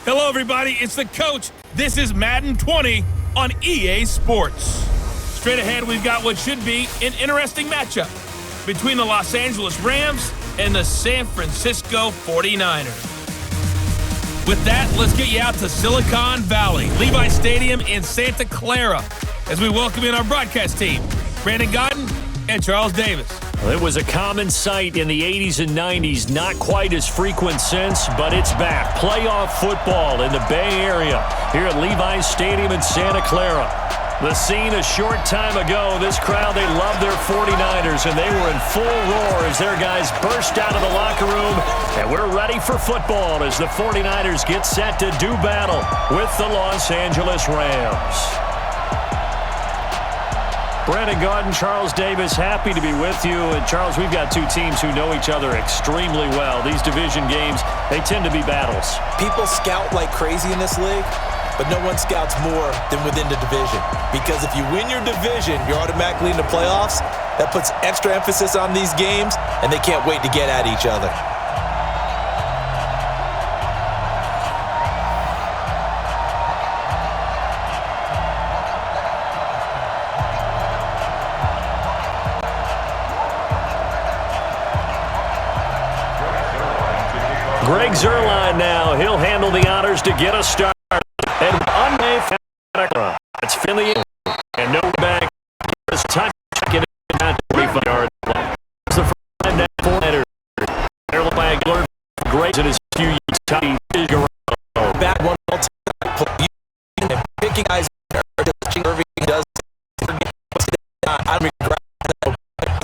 Hello, everybody. It's the coach. This is Madden 20 on EA Sports. Straight ahead, we've got what should be an interesting matchup between the Los Angeles Rams and the San Francisco 49ers. With that, let's get you out to Silicon Valley, Levi Stadium in Santa Clara, as we welcome in our broadcast team, Brandon Godden and Charles Davis. Well, it was a common sight in the 80s and 90s, not quite as frequent since, but it's back. Playoff football in the Bay Area here at Levi Stadium in Santa Clara. The scene a short time ago, this crowd, they love their 49ers, and they were in full roar as their guys burst out of the locker room. And we're ready for football as the 49ers get set to do battle with the Los Angeles Rams. Brandon Godden, Charles Davis, happy to be with you. And Charles, we've got two teams who know each other extremely well. These division games, they tend to be battles. People scout like crazy in this league, but no one scouts more than within the division. Because if you win your division, you're automatically in the playoffs. That puts extra emphasis on these games, and they can't wait to get at each other. Greg Zuerlein now. He'll handle the honors to get us started. And Clara. It's Finley and no back. It's time to check it in at 25 yards. It's the first time now for Leonard. They're by Glurf. Great in his few years. Garoppolo. Bad one all time. And picking guys are just Irving does. I don't regret that.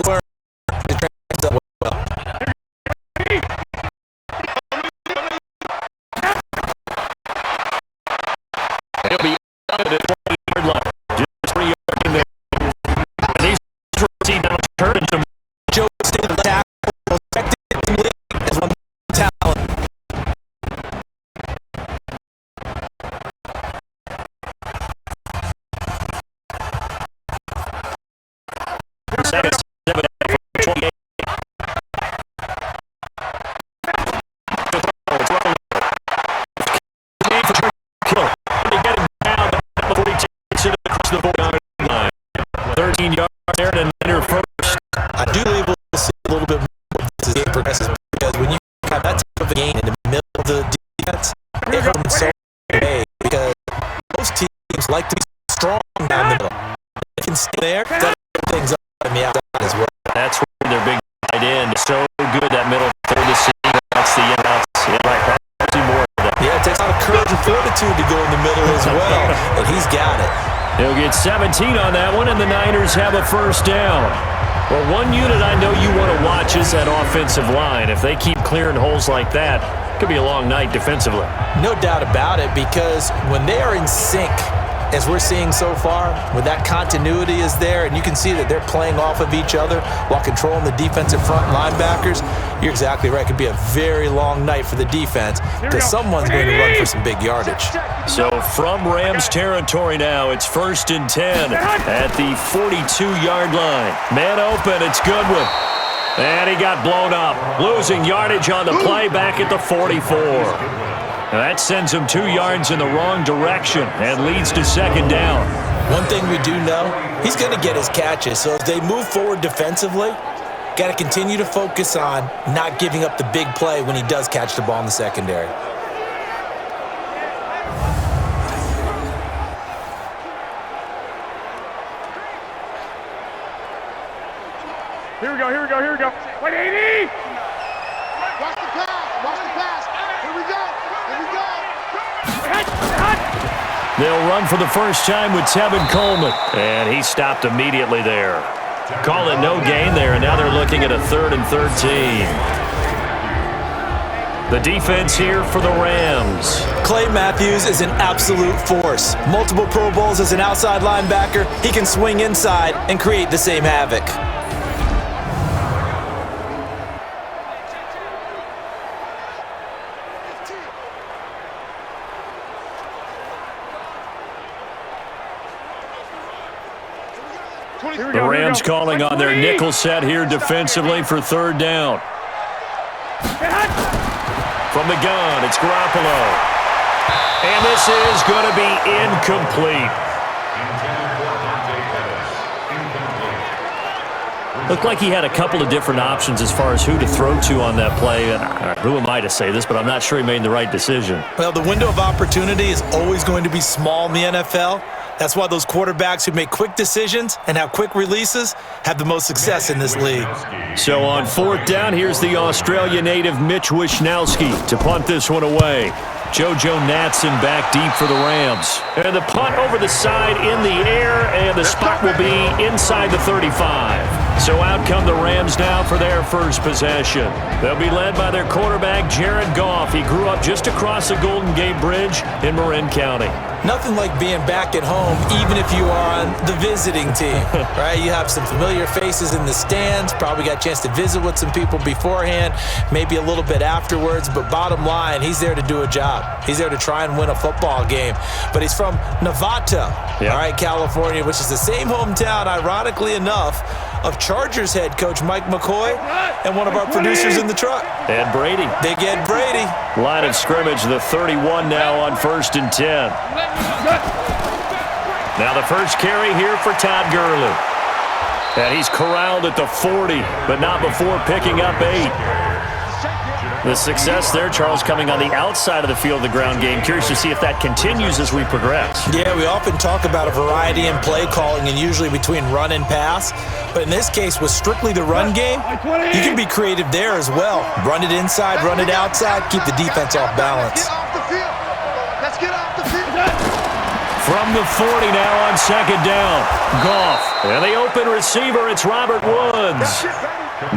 Learn to translate well. He'll be out at the 20-yard line. Just 3 yards in there. And these see now turn into Joe State tackle. Expected to lead as one talent. Second, 7 from 28. The 49 line. 13 yards there and enter first. I do believe we'll see a little bit more as the game progresses, because when you have that type of a game in the middle of the defense, it hurts so bad, because most teams like to be strong down the middle. They can stay there, that things up on the outside as well. That's where their big tight end is so good, that middle third to see. That's the in-outs. Yeah, right. More of that. Yeah, it takes a lot of courage and fortitude to go in the middle as well, and he's got it. He'll get 17 on that one, and the Niners have a first down. Well, one unit I know you want to watch is that offensive line. If they keep clearing holes like that, it could be a long night defensively. No doubt about it, because when they are in sync, as we're seeing so far, when that continuity is there, and you can see that they're playing off of each other while controlling the defensive front linebackers, you're exactly right. It could be a very long night for the defense, because someone's going to run for some big yardage. So from Rams territory now, it's 1st and 10 at the 42-yard line. Man open, it's Goodwin. And he got blown up, losing yardage on the play back at the 44. Now that sends him 2 yards in the wrong direction and leads to second down. One thing we do know, he's going to get his catches. So as they move forward defensively, got to continue to focus on not giving up the big play when he does catch the ball in the secondary. Here we go. Wait, 80! Watch the pass. Here we go. They'll run for the first time with Tevin Coleman. And he stopped immediately there. Call it no gain there, and now they're looking at a 3rd and 13. The defense here for the Rams. Clay Matthews is an absolute force. Multiple Pro Bowls as an outside linebacker. He can swing inside and create the same havoc. The Rams calling on their nickel set here defensively for 3rd down. From the gun, it's Garoppolo. And this is going to be incomplete. Looked like he had a couple of different options as far as who to throw to on that play. And who am I to say this, but I'm not sure he made the right decision. Well, the window of opportunity is always going to be small in the NFL. That's why those quarterbacks who make quick decisions and have quick releases have the most success in this league. So on fourth down, here's the Australia native Mitch Wishnowsky to punt this one away. JoJo Natson back deep for the Rams. And the punt over the side in the air, and the spot will be inside the 35. So out come the Rams now for their first possession. They'll be led by their quarterback, Jared Goff. He grew up just across the Golden Gate Bridge in Marin County. Nothing like being back at home, even if you are on the visiting team, right? You have some familiar faces in the stands, probably got a chance to visit with some people beforehand, maybe a little bit afterwards, but bottom line, he's there to do a job. He's there to try and win a football game. But he's from Novato, all right, California, which is the same hometown, ironically enough, of Chargers head coach Mike McCoy and one of our producers in the truck. Ed Brady. Big Ed Brady. Line of scrimmage, the 31 now on 1st and 10. Now the first carry here for Todd Gurley. And he's corralled at the 40, but not before picking up 8. The success there, Charles, coming on the outside of the field of the ground game. Curious to see if that continues as we progress. Yeah, we often talk about a variety in play calling and usually between run and pass. But in this case, with strictly the run game, you can be creative there as well. Run it inside, run it outside, keep the defense off balance. Get off the field. Let's get off the field. From the 40 now on 2nd down. Goff. And the open receiver, it's Robert Woods.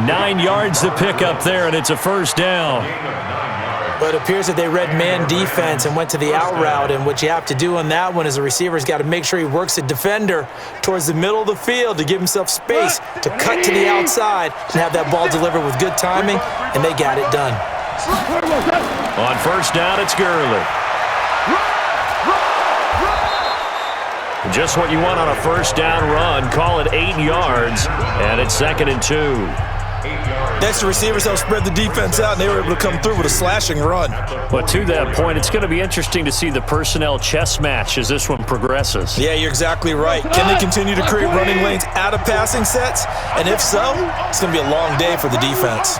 9 yards to pick up there, and it's a first down. But it appears that they read man defense and went to the out route, and what you have to do on that one is the receiver's got to make sure he works the defender towards the middle of the field to give himself space to cut to the outside and have that ball delivered with good timing, and they got it done. On first down, it's Gurley. Just what you want on a first down run. Call it 8 yards, and it's 2nd and 2. Next, the receivers help spread the defense out, and they were able to come through with a slashing run. But to that point, it's going to be interesting to see the personnel chess match as this one progresses. Yeah, you're exactly right. Can they continue to create running lanes out of passing sets? And if so, it's going to be a long day for the defense.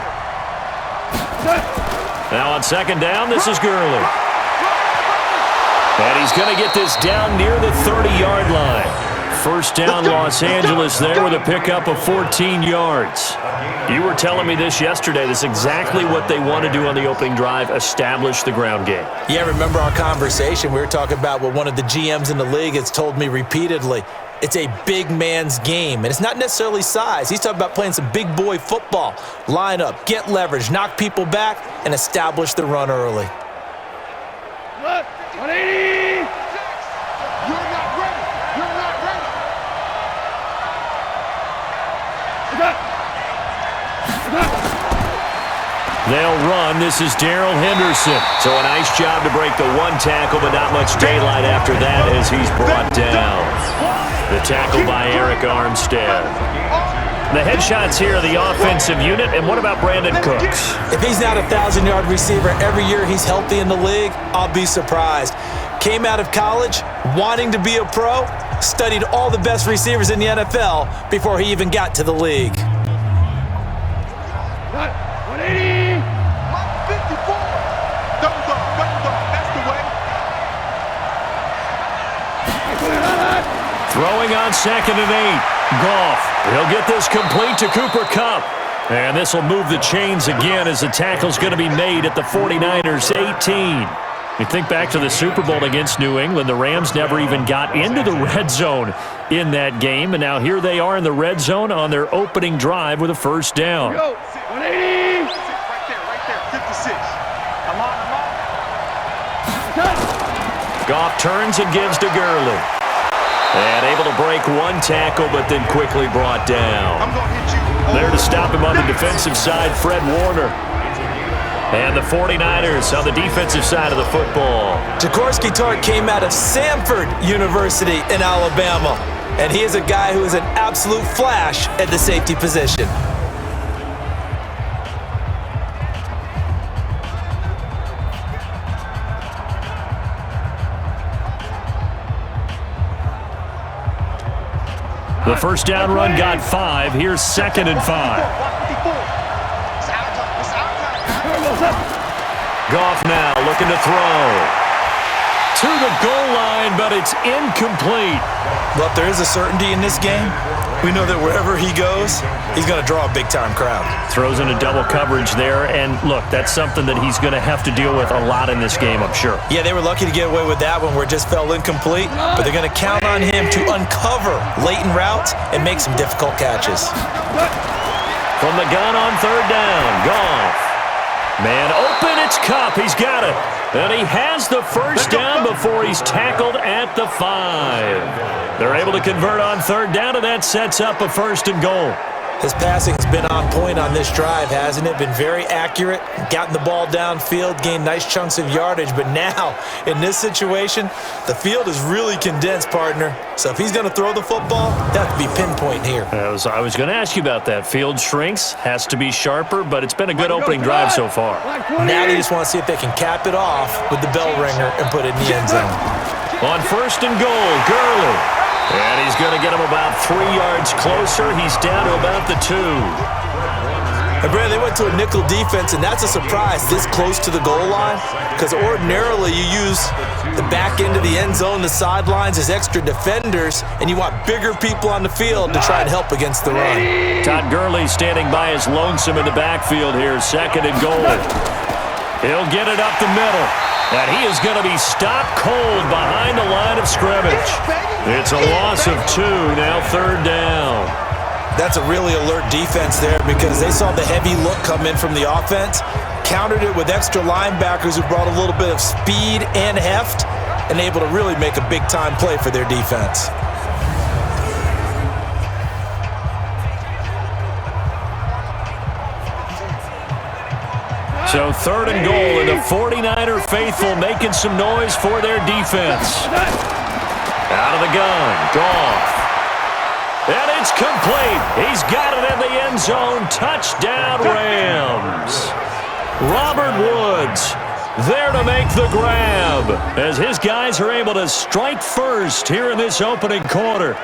Now on 2nd down, this is Gurley. And he's going to get this down near the 30-yard line. First down, Los Angeles there with a pickup of 14 yards. You were telling me this yesterday. This is exactly what they want to do on the opening drive, establish the ground game. Yeah, remember our conversation? We were talking about what one of the GMs in the league has told me repeatedly. It's a big man's game, and it's not necessarily size. He's talking about playing some big boy football. Line up, get leverage, knock people back, and establish the run early. 180! You're not ready. You're not ready. They'll run. This is Darrell Henderson. So a nice job to break the one tackle, but not much daylight after that as he's brought down. The tackle by Eric Armstead. The headshots here are the offensive unit. And what about Brandon Cooks? If he's not a 1,000-yard receiver every year he's healthy in the league, I'll be surprised. Came out of college wanting to be a pro, studied all the best receivers in the NFL before he even got to the league. 180! 154! Double dog, that's the way. Throwing on 2nd and 8. Goff. He'll get this complete to Cooper Kupp. And this will move the chains again as the tackle's going to be made at the 49ers 18. You think back to the Super Bowl against New England, the Rams never even got into the red zone in that game, and now here they are in the red zone on their opening drive with a first down. 180! Right there, 56. I'm on. Goff turns and gives to Gurley. And able to break one tackle, but then quickly brought down. I'm going to hit you. There to stop him on the defensive side, Fred Warner. And the 49ers on the defensive side of the football. Jaworski Tartt came out of Samford University in Alabama, and he is a guy who is an absolute flash at the safety position. The first down run got 5. Here's 2nd and 5. Goff now looking to throw. To the goal line, but it's incomplete. Well, if there is a certainty in this game, we know that wherever he goes, he's going to draw a big-time crowd. Throws into double coverage there, and look, that's something that he's going to have to deal with a lot in this game, I'm sure. Yeah, they were lucky to get away with that one where it just fell incomplete, but they're going to count on him to uncover latent routes and make some difficult catches. From the gun on 3rd down, Goff. Man open, it's Cup. He's got it. And he has the first down before he's tackled at the 5. They're able to convert on 3rd down, and that sets up a 1st and goal. His passing's been on point on this drive, hasn't it? Been very accurate, gotten the ball downfield, gained nice chunks of yardage. But now, in this situation, the field is really condensed, partner. So if he's going to throw the football, that have to be pinpoint here. I was going to ask you about that. Field shrinks, has to be sharper, but it's been a good opening drive so far. Now they just want to see if they can cap it off with the bell ringer and put it in the end zone. On 1st and goal, Gurley. And he's going to get him about 3 yards closer. He's down to about the 2. And Brad, they went to a nickel defense, and that's a surprise this close to the goal line, because ordinarily you use the back end of the end zone, the sidelines as extra defenders, and you want bigger people on the field to try and help against the run. Todd Gurley standing by his lonesome in the backfield here, 2nd and goal. He'll get it up the middle. And he is going to be stopped cold behind the line of scrimmage. It's a loss of 2, now 3rd down. That's a really alert defense there because they saw the heavy look come in from the offense, countered it with extra linebackers who brought a little bit of speed and heft, and able to really make a big-time play for their defense. So 3rd and goal, and the 49er faithful making some noise for their defense. Out of the gun, Goff. And it's complete. He's got it in the end zone. Touchdown, Rams. Robert Woods there to make the grab as his guys are able to strike first here in this opening quarter.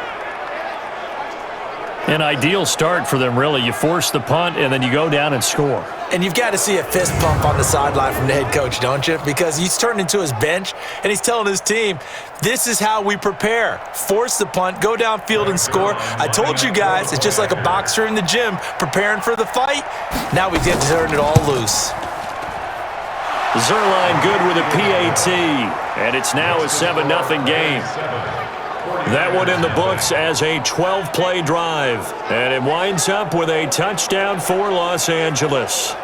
An ideal start for them, really. You force the punt, and then you go down and score. And you've got to see a fist pump on the sideline from the head coach, don't you? Because he's turned into his bench, and he's telling his team, this is how we prepare. Force the punt, go downfield and score. I told you guys, it's just like a boxer in the gym preparing for the fight. Now we get to turn it all loose. Zuerlein good with a PAT, and it's now a 7-0 game. That one in the books as a 12-play drive, and it winds up with a touchdown for Los Angeles.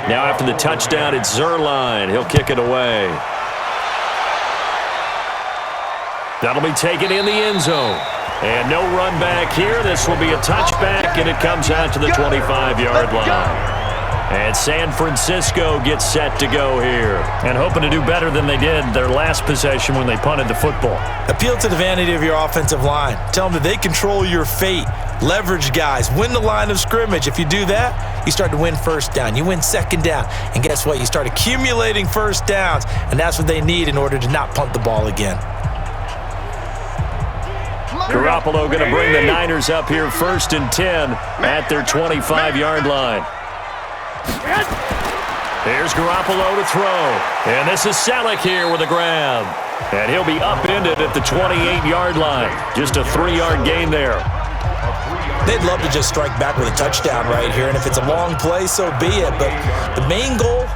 Now after the touchdown, it's Zuerlein. He'll kick it away. That'll be taken in the end zone. And no run back here. This will be a touchback, and it comes out to the 25-yard line. And San Francisco gets set to go here. And hoping to do better than they did their last possession when they punted the football. Appeal to the vanity of your offensive line. Tell them that they control your fate. Leverage guys. Win the line of scrimmage. If you do that, you start to win first down. You win second down. And guess what? You start accumulating first downs. And that's what they need in order to not punt the ball again. Garoppolo going to bring the Niners up here 1st and 10 at their 25-yard line. Here's Garoppolo to throw. And this is Selleck here with a grab. And he'll be upended at the 28-yard line. Just a 3-yard gain there. They'd love to just strike back with a touchdown right here. And if it's a long play, so be it. But the main goal,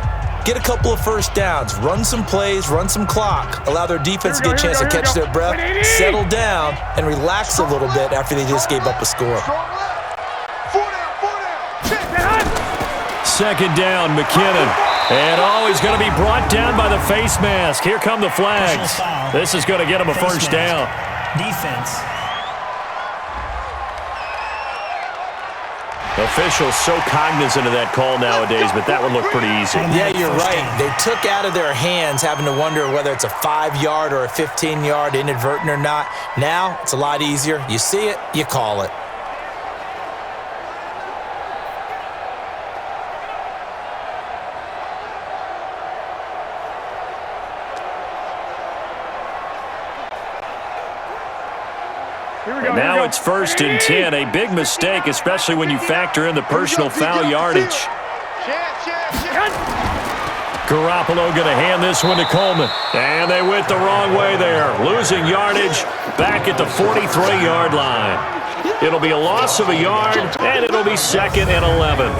get a couple of first downs. Run some plays, run some clock. Allow their defense to get a chance to catch their breath, settle down, and relax a little bit after they just gave up a score. 2nd down, McKinnon. And he's going to be brought down by the face mask. Here come the flags. This is going to get him a first down. Defense. Officials so cognizant of that call nowadays, but that would look pretty easy. Yeah, you're right. They took out of their hands having to wonder whether it's a 5-yard or a 15-yard inadvertent or not. Now, it's a lot easier. You see it, you call it. Now it's 1st and 10, a big mistake, especially when you factor in the personal foul yardage. Garoppolo going to hand this one to Coleman. And they went the wrong way there, losing yardage back at the 43-yard line. It'll be a loss of a yard, and it'll be 2nd and 11.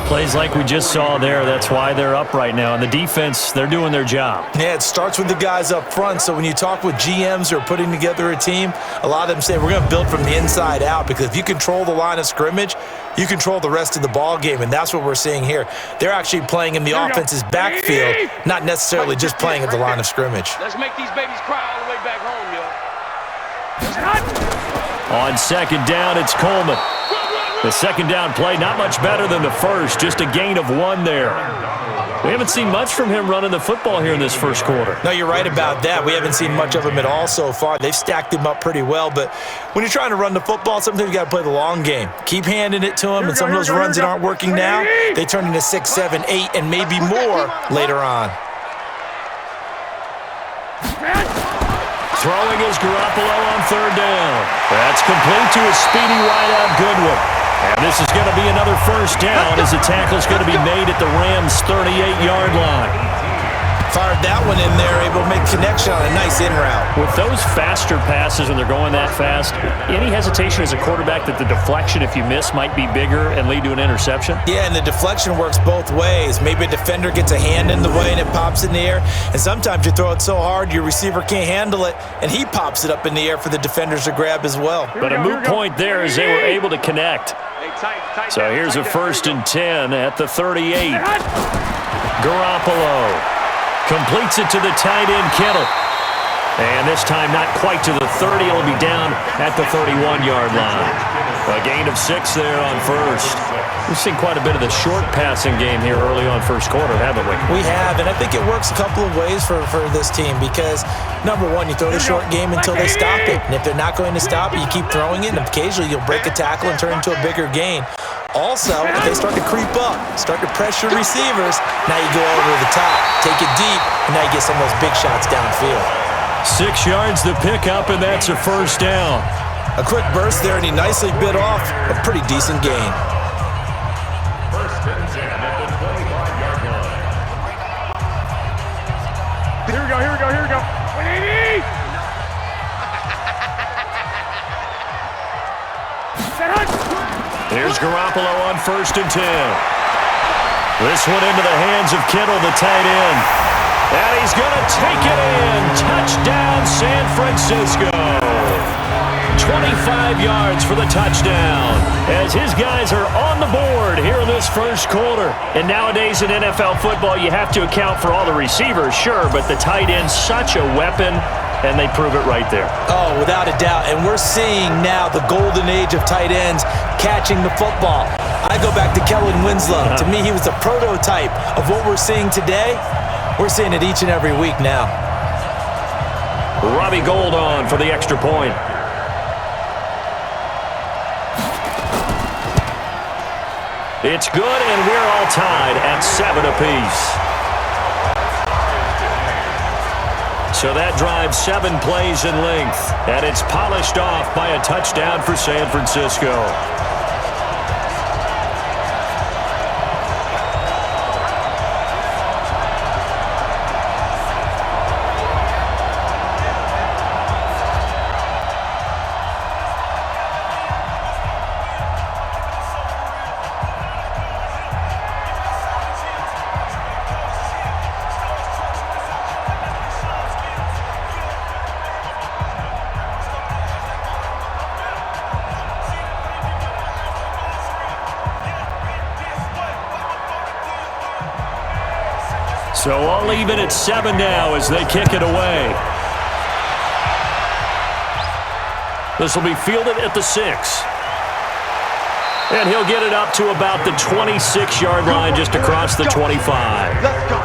Plays like we just saw there. That's why they're up right now. And the defense, they're doing their job. Yeah, it starts with the guys up front. So when you talk with GMs who are putting together a team, a lot of them say we're going to build from the inside out, because if you control the line of scrimmage, you control the rest of the ball game, and that's what we're seeing here. They're actually playing in the offense's backfield, not necessarily just playing at the line of scrimmage. Let's make these babies cry all the way back home, yo. On 2nd down, it's Coleman. The 2nd down play, not much better than the first, just a gain of 1 there. We haven't seen much from him running the football here in this first quarter. No, you're right about that. We haven't seen much of him at all so far. They've stacked him up pretty well, but when you're trying to run the football, sometimes you got to play the long game. Keep handing it to him, and some of those runs that aren't working now, they turn into 6, 7, 8, and maybe more later on. Throwing is Garoppolo on 3rd down. That's complete to a speedy wideout Goodwin. And this is going to be another 1st down as the tackle's going to be made at the Rams' 38-yard line. Fired that one in there, able to make connection on a nice in route. With those faster passes when they're going that fast, any hesitation as a quarterback that the deflection, if you miss, might be bigger and lead to an interception? Yeah, and the deflection works both ways. Maybe a defender gets a hand in the way and it pops in the air, and sometimes you throw it so hard your receiver can't handle it, and he pops it up in the air for the defenders to grab as well. But a moot point there as they were able to connect. So here's a 1st and 10 at the 38. Garoppolo completes it to the tight end, Kittle. And this time not quite to the 30. It'll be down at the 31-yard line. A gain of 6 there on 1st. We've seen quite a bit of the short passing game here early on 1st quarter, haven't we? We have, and I think it works a couple of ways for this team because, number one, you throw the short game until they stop it. And if they're not going to stop it, you keep throwing it, and occasionally you'll break a tackle and turn it into a bigger gain. Also, if they start to creep up, start to pressure receivers, now you go over the top, take it deep, and now you get some of those big shots downfield. 6 yards the pickup, and that's a 1st down. A quick burst there, and he nicely bit off a pretty decent gain. Here we go, here we go, here we go. 180! Here's Garoppolo on 1st and 10. This one into the hands of Kittle, the tight end. And he's going to take it in. Touchdown, San Francisco. 25 yards for the touchdown as his guys are on the board here in this 1st quarter. And nowadays in NFL football, you have to account for all the receivers, sure, but the tight end's such a weapon, and they prove it right there. Oh, without a doubt. And we're seeing now the golden age of tight ends catching the football. I go back to Kellen Winslow. To me, he was a prototype of what we're seeing today. We're seeing it each and every week now. Robbie Gould on for the extra point. It's good, and we're all tied at 7 apiece. So that drives 7 plays in length, and it's polished off by a touchdown for San Francisco. So I'll leave it at 7 now as they kick it away. This will be fielded at the 6. And he'll get it up to about the 26-yard line just across the 25. Let's go.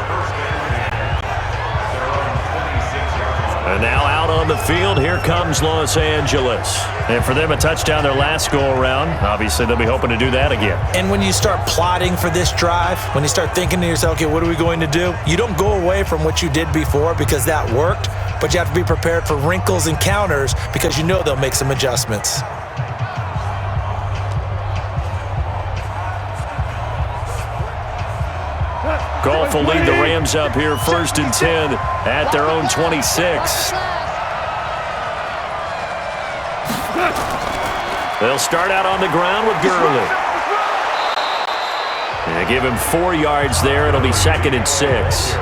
And now out on the field, here comes Los Angeles. And for them, a touchdown their last go-around. Obviously, they'll be hoping to do that again. And when you start plotting for this drive, when you start thinking to yourself, okay, what are we going to do? You don't go away from what you did before because that worked, but you have to be prepared for wrinkles and counters because you know they'll make some adjustments. Goff will lead the Rams up here 1st and 10 at their own 26. They'll start out on the ground with Gurley. And give him 4 yards there. It'll be 2nd and 6.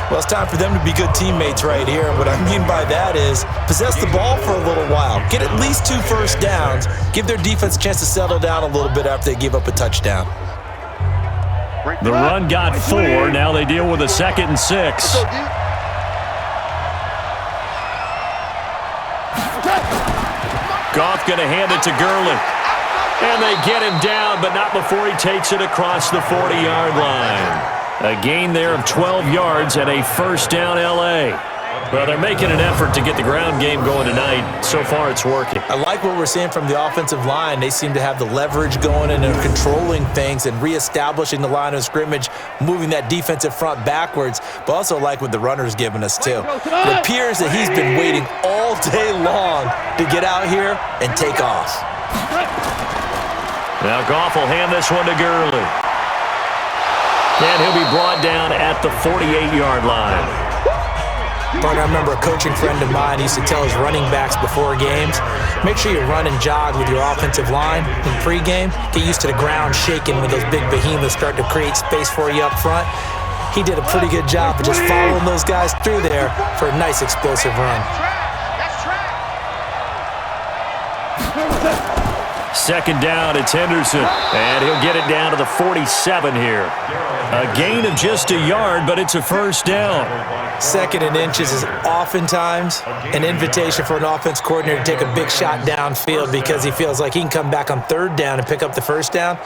Well, it's time for them to be good teammates right here. And what I mean by that is possess the ball for a little while. Get at least 2 first downs. Give their defense a chance to settle down a little bit after they give up a touchdown. The run got 4. Now they deal with a 2nd and 6. Goff going to hand it to Gurley. And they get him down, but not before he takes it across the 40-yard line. A gain there of 12 yards and a first down L.A. Well, they're making an effort to get the ground game going tonight. So far, it's working. I like what we're seeing from the offensive line. They seem to have the leverage going and they're controlling things and reestablishing the line of scrimmage, moving that defensive front backwards, but also like what the runner's giving us, too. It appears that he's been waiting all day long to get out here and take off. Now Goff will hand this one to Gurley. And he'll be brought down at the 48-yard line. But I remember a coaching friend of mine used to tell his running backs before games, make sure you run and jog with your offensive line in pregame. Get used to the ground shaking when those big behemoths start to create space for you up front. He did a pretty good job of just following those guys through there for a nice explosive run. Second down, it's Henderson. And he'll get it down to the 47 here. A gain of just a yard, but it's a first down. 2nd and inches is oftentimes an invitation for an offense coordinator to take a big shot downfield because he feels like he can come back on 3rd down and pick up the first down.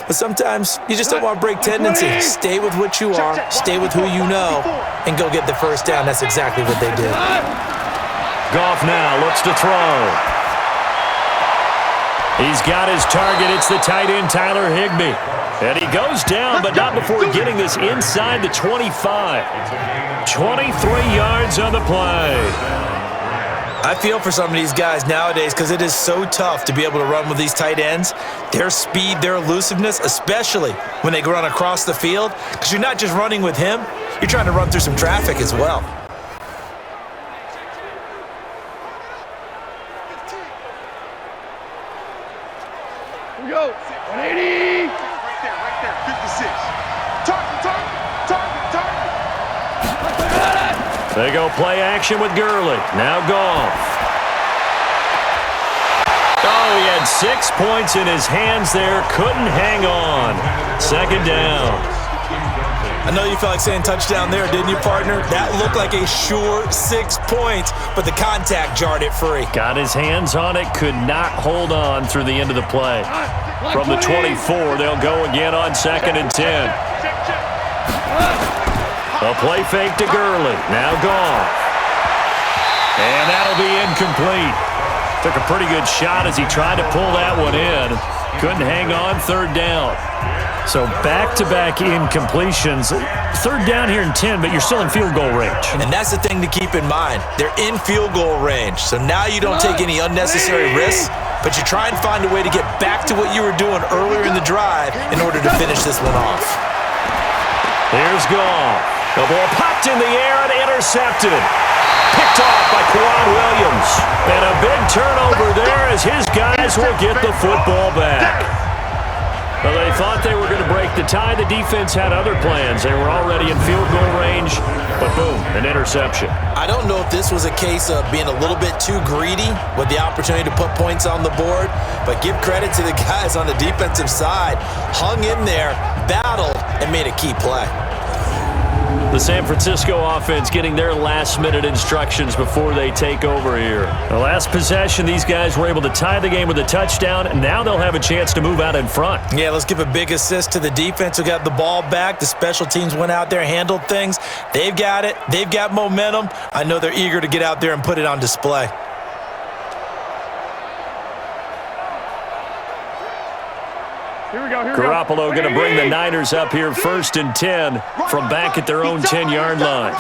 But sometimes you just don't want to break tendency. Stay with what you are, stay with who you know, and go get the first down. That's exactly what they did. Goff now looks to throw. He's got his target. It's the tight end, Tyler Higbee. And he goes down, but not before getting this inside the 25. 23 yards on the play. I feel for some of these guys nowadays because it is so tough to be able to run with these tight ends. Their speed, their elusiveness, especially when they run across the field, because you're not just running with him, you're trying to run through some traffic as well. Here we go. 180. Right there. 56. Target. They go play action with Gurley. Now Goff. Oh, he had 6 points in his hands there. Couldn't hang on. Second down. I know you felt like saying touchdown there, didn't you, partner? That looked like a sure 6 points, but the contact jarred it free. Got his hands on it, could not hold on through the end of the play. From the 24, they'll go again on 2nd and 10. A play fake to Gurley. Now Goff. And that'll be incomplete. Took a pretty good shot as he tried to pull that one in. Couldn't hang on, 3rd down. So back-to-back incompletions. 3rd down here in 10, but you're still in field goal range. And that's the thing to keep in mind. They're in field goal range. So now you don't take any unnecessary risks, but you try and find a way to get back to what you were doing earlier in the drive in order to finish this one off. Here's Goff. The ball popped in the air and intercepted. Picked off by Quan Williams. And a big turnover there as his guys will get the football back. Well, they thought they were going to break the tie. The defense had other plans. They were already in field goal range, but boom, an interception. I don't know if this was a case of being a little bit too greedy with the opportunity to put points on the board, but give credit to the guys on the defensive side. Hung in there, battled, and made a key play. The San Francisco offense getting their last-minute instructions before they take over here. The last possession, these guys were able to tie the game with a touchdown, and now they'll have a chance to move out in front. Yeah, let's give a big assist to the defense who got the ball back. The special teams went out there, handled things. They've got it. They've got momentum. I know they're eager to get out there and put it on display. Garoppolo going to bring the Niners up here 1st and 10 from back at their own 10-yard line.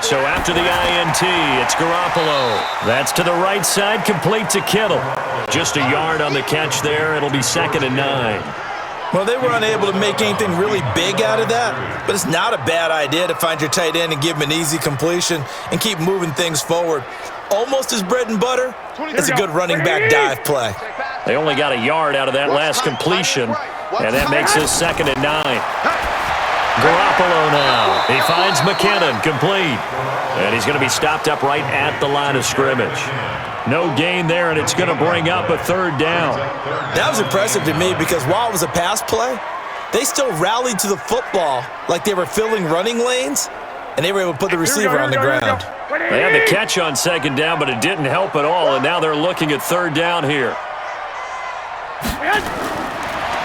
So after the INT, it's Garoppolo. That's to the right side, complete to Kittle. Just a yard on the catch there. It'll be 2nd and 9. Well, they were unable to make anything really big out of that, but it's not a bad idea to find your tight end and give him an easy completion and keep moving things forward. Almost as bread and butter, it's a good running back dive play. They only got a yard out of that last completion, and that makes this 2nd and 9. Garoppolo now. He finds McKinnon, complete. And he's going to be stopped up right at the line of scrimmage. No gain there, and it's going to bring up a 3rd down. That was impressive to me because while it was a pass play, they still rallied to the football like they were filling running lanes, and they were able to put the receiver on the ground. They had the catch on 2nd down, but it didn't help at all, and now they're looking at 3rd down here.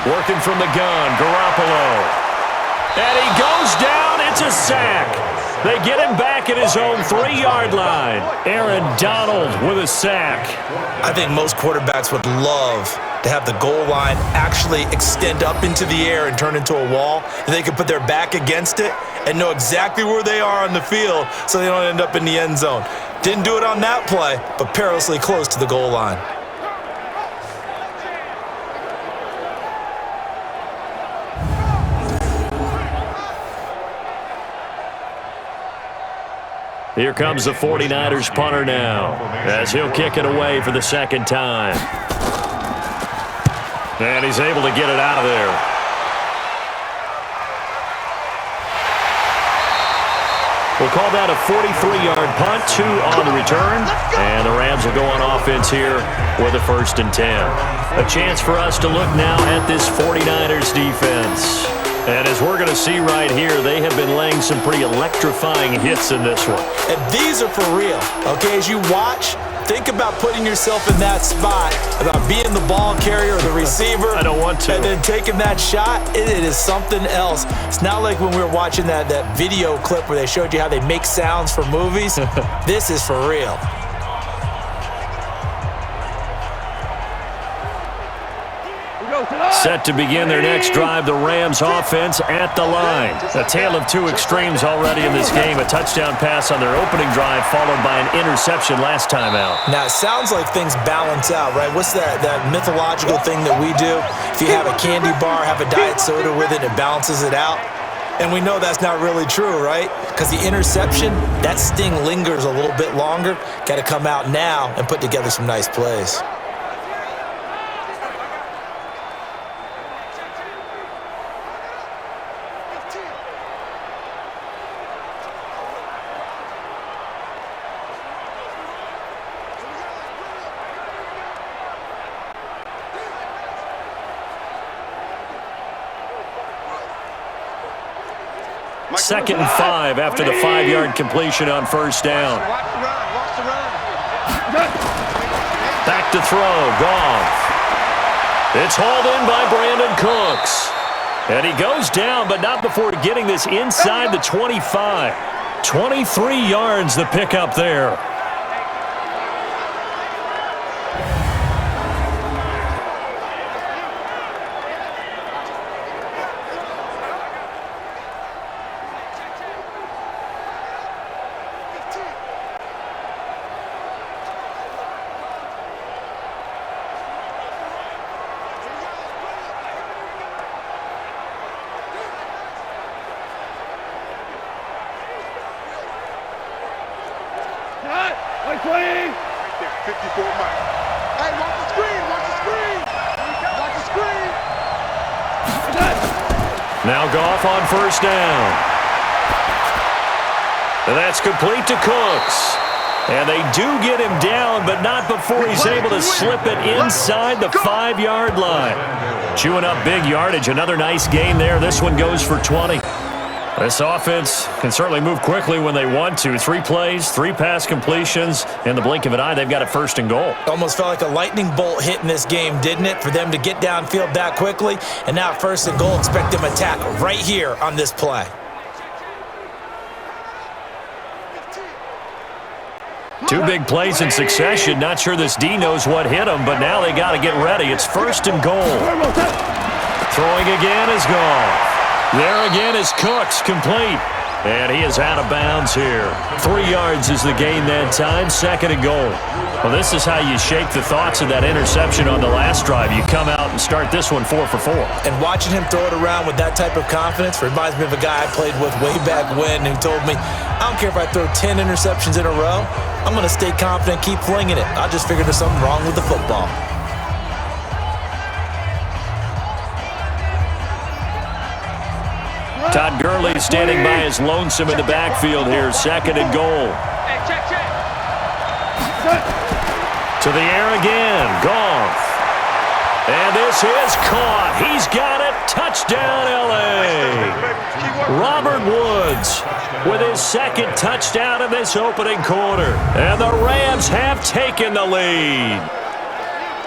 Working from the gun, Garoppolo. And he goes down. It's a sack. They get him back at his own 3-yard line. Aaron Donald with a sack. I think most quarterbacks would love to have the goal line actually extend up into the air and turn into a wall, and they can put their back against it and know exactly where they are on the field so they don't end up in the end zone. Didn't do it on that play, but perilously close to the goal line. Here comes the 49ers punter now, as he'll kick it away for the 2nd time. And he's able to get it out of there. We'll call that a 43-yard punt, 2 on the return. And the Rams will go on offense here with a 1st and 10. A chance for us to look now at this 49ers defense. And as we're going to see right here, they have been laying some pretty electrifying hits in this one. And these are for real, okay? As you watch, think about putting yourself in that spot, about being the ball carrier or the receiver. I don't want to. And then taking that shot, it is something else. It's not like when we were watching that video clip where they showed you how they make sounds for movies. This is for real. Set to begin their next drive, the Rams offense at the line. A tale of 2 extremes already in this game. A touchdown pass on their opening drive followed by an interception last time out. Now, it sounds like things balance out, right? What's that mythological thing that we do? If you have a candy bar, have a diet soda with it, it balances it out. And we know that's not really true, right? Because the interception, that sting lingers a little bit longer. Got to come out now and put together some nice plays. Second and 5 after the 5-yard completion on 1st down. Back to throw, Goff. It's hauled in by Brandon Cooks. And he goes down, but not before getting this inside the 25. 23 yards the pickup there. Clean. 54 miles. Hey, watch the screen. Watch the screen. Watch the screen. Now Goff on 1st down. And that's complete to Cooks. And they do get him down, but not before he's able to slip it inside the 5-yard line. Chewing up big yardage. Another nice gain there. This one goes for 20. This offense can certainly move quickly when they want to. 3 plays, 3 pass completions. In the blink of an eye, they've got it 1st and goal. Almost felt like a lightning bolt hit in this game, didn't it? For them to get downfield that quickly. And now 1st and goal, expect them to attack right here on this play. Two big plays in succession. Not sure this D knows what hit him, but now they got to get ready. It's 1st and goal. Throwing again is Goff. There again is Cooks, complete. And he is out of bounds here. 3 yards is the gain that time, 2nd and goal. Well, this is how you shake the thoughts of that interception on the last drive. You come out and start this one 4 for 4. And watching him throw it around with that type of confidence reminds me of a guy I played with way back when who told me, I don't care if I throw 10 interceptions in a row, I'm going to stay confident, keep flinging it. I just figured there's something wrong with the football. Todd Gurley standing by his lonesome in the backfield here. 2nd and goal. Hey, check. To the air again. Goff. And this is caught. He's got it. Touchdown, L.A. Robert Woods with his 2nd touchdown in this opening quarter. And the Rams have taken the lead.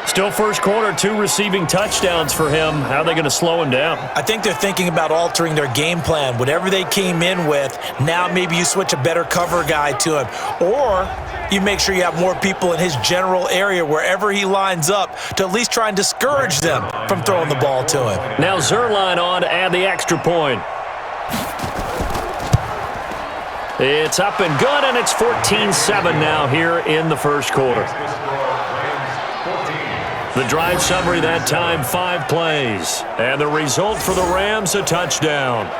Still 1st quarter, 2 receiving touchdowns for him. How are they going to slow him down? I think they're thinking about altering their game plan. Whatever they came in with, now maybe you switch a better cover guy to him. Or you make sure you have more people in his general area wherever he lines up to at least try and discourage them from throwing the ball to him. Now Zerline on to add the extra point. It's up and good, and it's 14-7 now here in the 1st quarter. The drive summary that time, 5 plays. And the result for the Rams, a touchdown.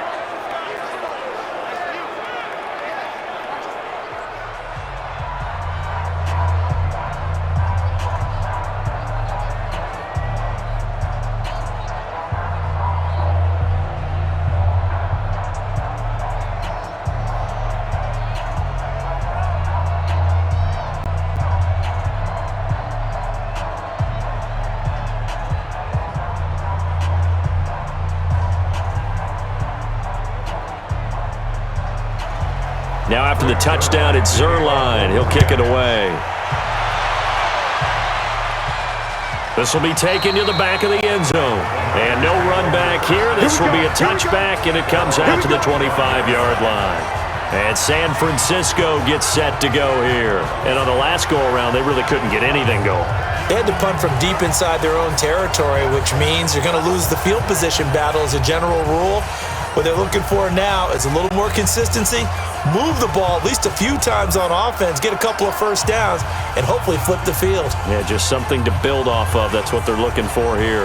Now after the touchdown, it's Zerline. He'll kick it away. This will be taken to the back of the end zone. And no run back here. This will be a touchback, and it comes out to the 25-yard line. And San Francisco gets set to go here. And on the last go-around, they really couldn't get anything going. They had to punt from deep inside their own territory, which means you're going to lose the field position battle as a general rule. What they're looking for now is a little more consistency, move the ball at least a few times on offense, get a couple of 1st downs, and hopefully flip the field. Yeah, just something to build off of. That's what they're looking for here.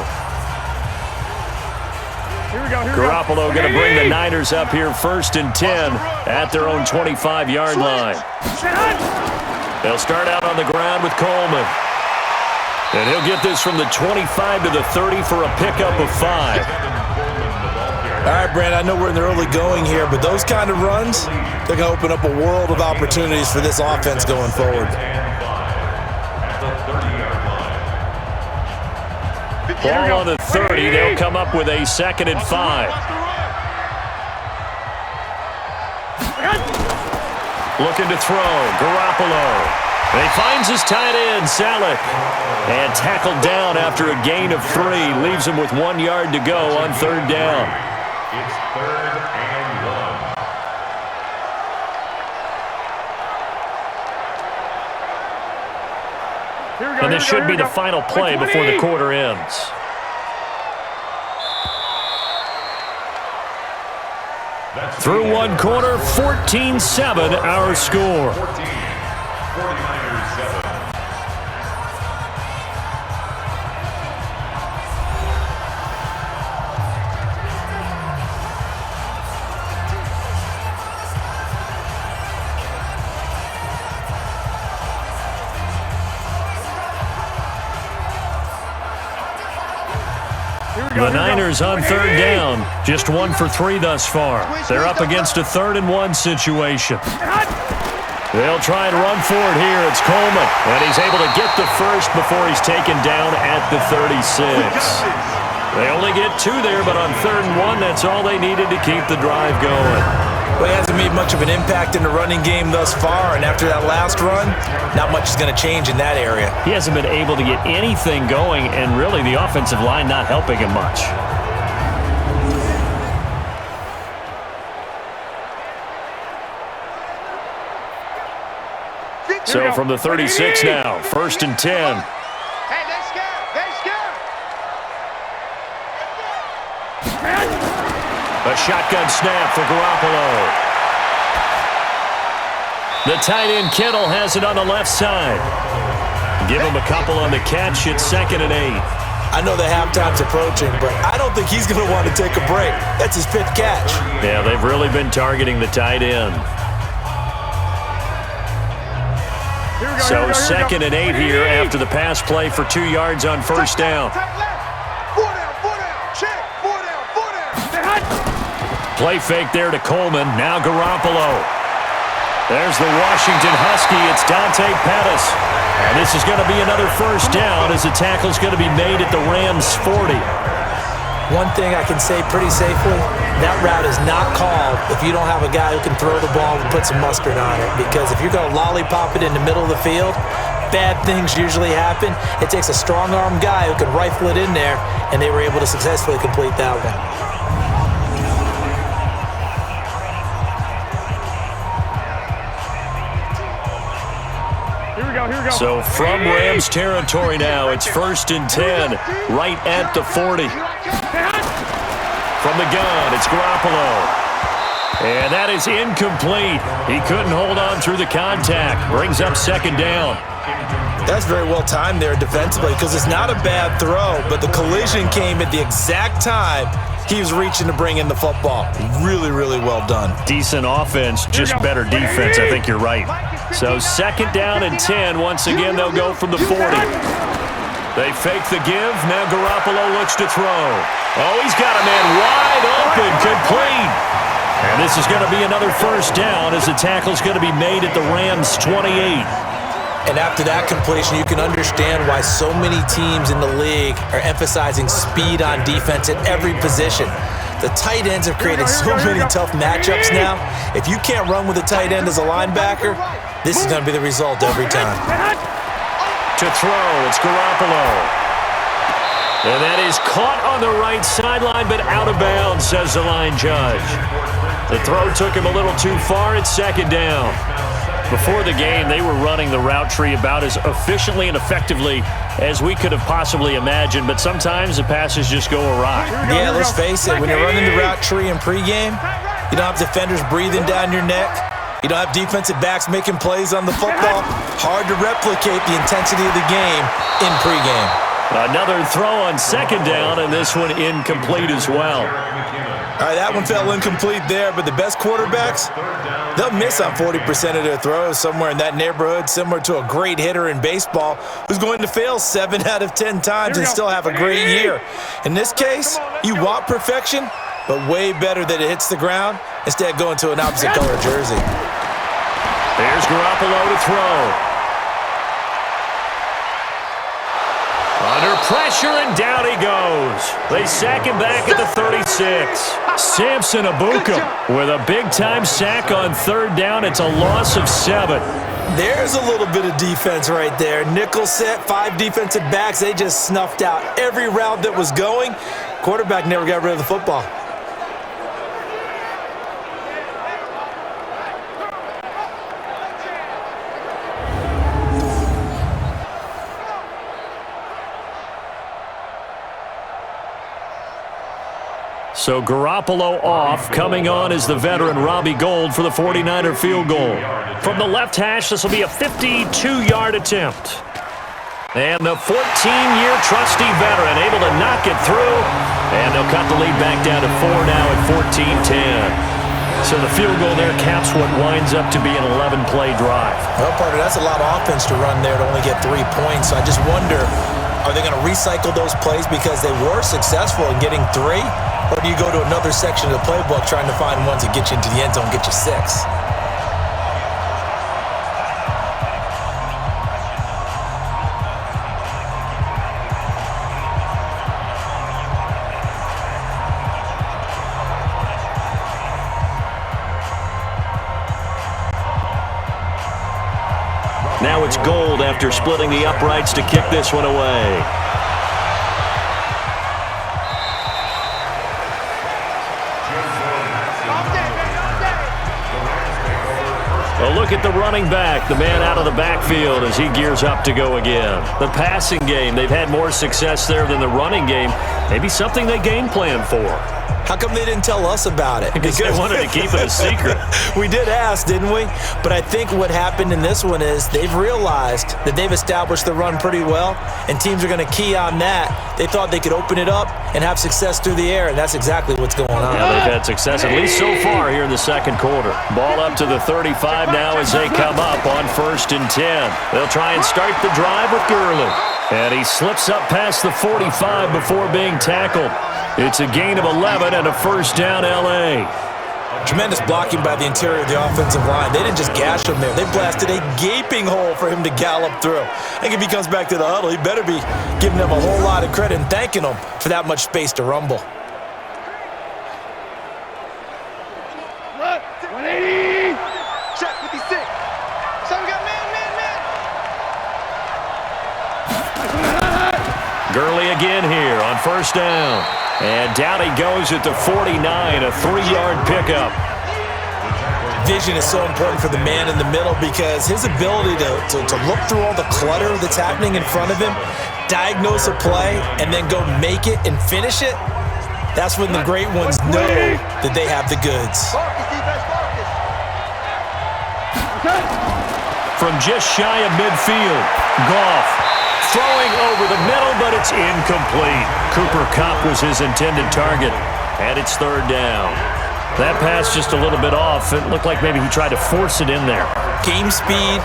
Here we go. Garoppolo going to bring the Niners up here 1st and 10 at their own 25-yard line. They'll start out on the ground with Coleman. And he'll get this from the 25 to the 30 for a pickup of 5. All right, Brand, I know we're in the early going here, but those kind of runs, they're going to open up a world of opportunities for this offense going forward. Ball on the 30. They'll come up with a 2nd and 5. Looking to throw. Garoppolo. And he finds his tight end, Salek. And tackled down after a gain of 3. Leaves him with 1 yard to go on 3rd down. It's 3rd and 1. And this should be the final play before the quarter ends. Through 1 quarter, 14-7 our score. 49ers 7. The Niners on 3rd down. Just 1 for 3 thus far. They're up against a 3rd and 1 situation. They'll try and run for it here. It's Coleman. And he's able to get the first before he's taken down at the 36. They only get 2 there, but on 3rd and 1, that's all they needed to keep the drive going. Well, he hasn't made much of an impact in the running game thus far, and after that last run, not much is going to change in that area. He hasn't been able to get anything going, and really the offensive line not helping him much. So from the 36 now, 1st and 10. Hey, they're scared. They're scared. A shotgun snap for Garoppolo. The tight end Kittle has it on the left side. Give him a couple on the catch. It's 2nd and 8. I know the halftime's approaching, but I don't think he's going to want to take a break. That's his 5th catch. Yeah, they've really been targeting the tight end. So 2nd and 8 here after the pass play for 2 yards on 1st down. Play fake there to Coleman. Now Garoppolo. There's the Washington Husky. It's Dante Pettis. And this is going to be another 1st down as the tackle's going to be made at the Rams' 40. One thing I can say pretty safely, that route is not called if you don't have a guy who can throw the ball and put some mustard on it. Because if you're going to lollipop it in the middle of the field, bad things usually happen. It takes a strong-armed guy who can rifle it in there, and they were able to successfully complete that one. So from Rams territory now, it's 1st and 10, right at the 40. From the gun, it's Garoppolo. And that is incomplete. He couldn't hold on through the contact. Brings up 2nd down. That's very well timed there defensively because it's not a bad throw, but the collision came at the exact time he was reaching to bring in the football. Really, really well done. Decent offense, just better defense. I think you're right. So 2nd down and 10. Once again, they'll go from the 40. They fake the give. Now Garoppolo looks to throw. Oh, he's got a man wide open, complete. And this is going to be another 1st down as the tackle's going to be made at the Rams' 28. And after that completion, you can understand why so many teams in the league are emphasizing speed on defense at every position. The tight ends have created so many tough matchups now. If you can't run with a tight end as a linebacker, this is going to be the result every time. To throw, it's Garoppolo. And that is caught on the right sideline, but out of bounds, says the line judge. The throw took him a little too far. It's 2nd down. Before the game, they were running the route tree about as efficiently and effectively as we could have possibly imagined, but sometimes the passes just go awry. Yeah, let's face it, when you're running the route tree in pregame, you don't have defenders breathing down your neck. You don't have defensive backs making plays on the football. Hard to replicate the intensity of the game in pregame. Another throw on 2nd down, and this one incomplete as well. All right, that one fell incomplete there, but the best quarterbacks, they'll miss on 40% of their throws, somewhere in that neighborhood, similar to a great hitter in baseball who's going to fail 7 out of 10 times and still have a great year. In this case, you want perfection, but way better that it hits the ground instead of going to an opposite color jersey. There's Garoppolo to throw. Under pressure, and down he goes. They sack him back at the 36. Samson Abuka with a big-time sack on 3rd down. It's a loss of 7. There's a little bit of defense right there. Nickel set, 5 defensive backs. They just snuffed out every route that was going. Quarterback never got rid of the football. So Garoppolo off. Coming on is the veteran Robbie Gould for the 49er field goal. From the left hash, this will be a 52-yard attempt. And the 14-year trusty veteran able to knock it through. And they'll cut the lead back down to 4 now at 14-10. So the field goal there caps what winds up to be an 11-play drive. Well, partner, that's a lot of offense to run there to only get 3 points. So I just wonder, are they going to recycle those plays because they were successful in getting 3? Or do you go to another section of the playbook trying to find ones that get you into the end zone, get you 6? it's gold after splitting the uprights to kick this one away. A look at the running back, the man out of the backfield as he gears up to go again. The passing game, they've had more success there than the running game. Maybe something they game plan for. How come they didn't tell us about it? Because they wanted to keep it a secret. We did ask, didn't we? But I think what happened in this one is they've realized that they've established the run pretty well, and teams are going to key on that. They thought they could open it up and have success through the air, and that's exactly what's going on. Yeah, they've had success, at least so far here in the second quarter. Ball up to the 35 now as they come up on 1st and 10. They'll try and start the drive with Gurley. And he slips up past the 45 before being tackled. It's a gain of 11 and a first down, L.A. Tremendous blocking by the interior of the offensive line. They didn't just gash him there. They blasted a gaping hole for him to gallop through. I think if he comes back to the huddle, he better be giving them a whole lot of credit and thanking them for that much space to rumble. 180! Check 56. So we got man. Gurley again here on 1st down. And down he goes at the 49, a 3-yard pickup. Vision is so important for the man in the middle because his ability to look through all the clutter that's happening in front of him, diagnose a play, and then go make it and finish it, that's when the great ones know that they have the goods. From just shy of midfield, Goff throwing over the middle, but it's incomplete. Cooper Kupp was his intended target, and it's 3rd down. That pass just a little bit off. It looked like maybe he tried to force it in there. Game speed,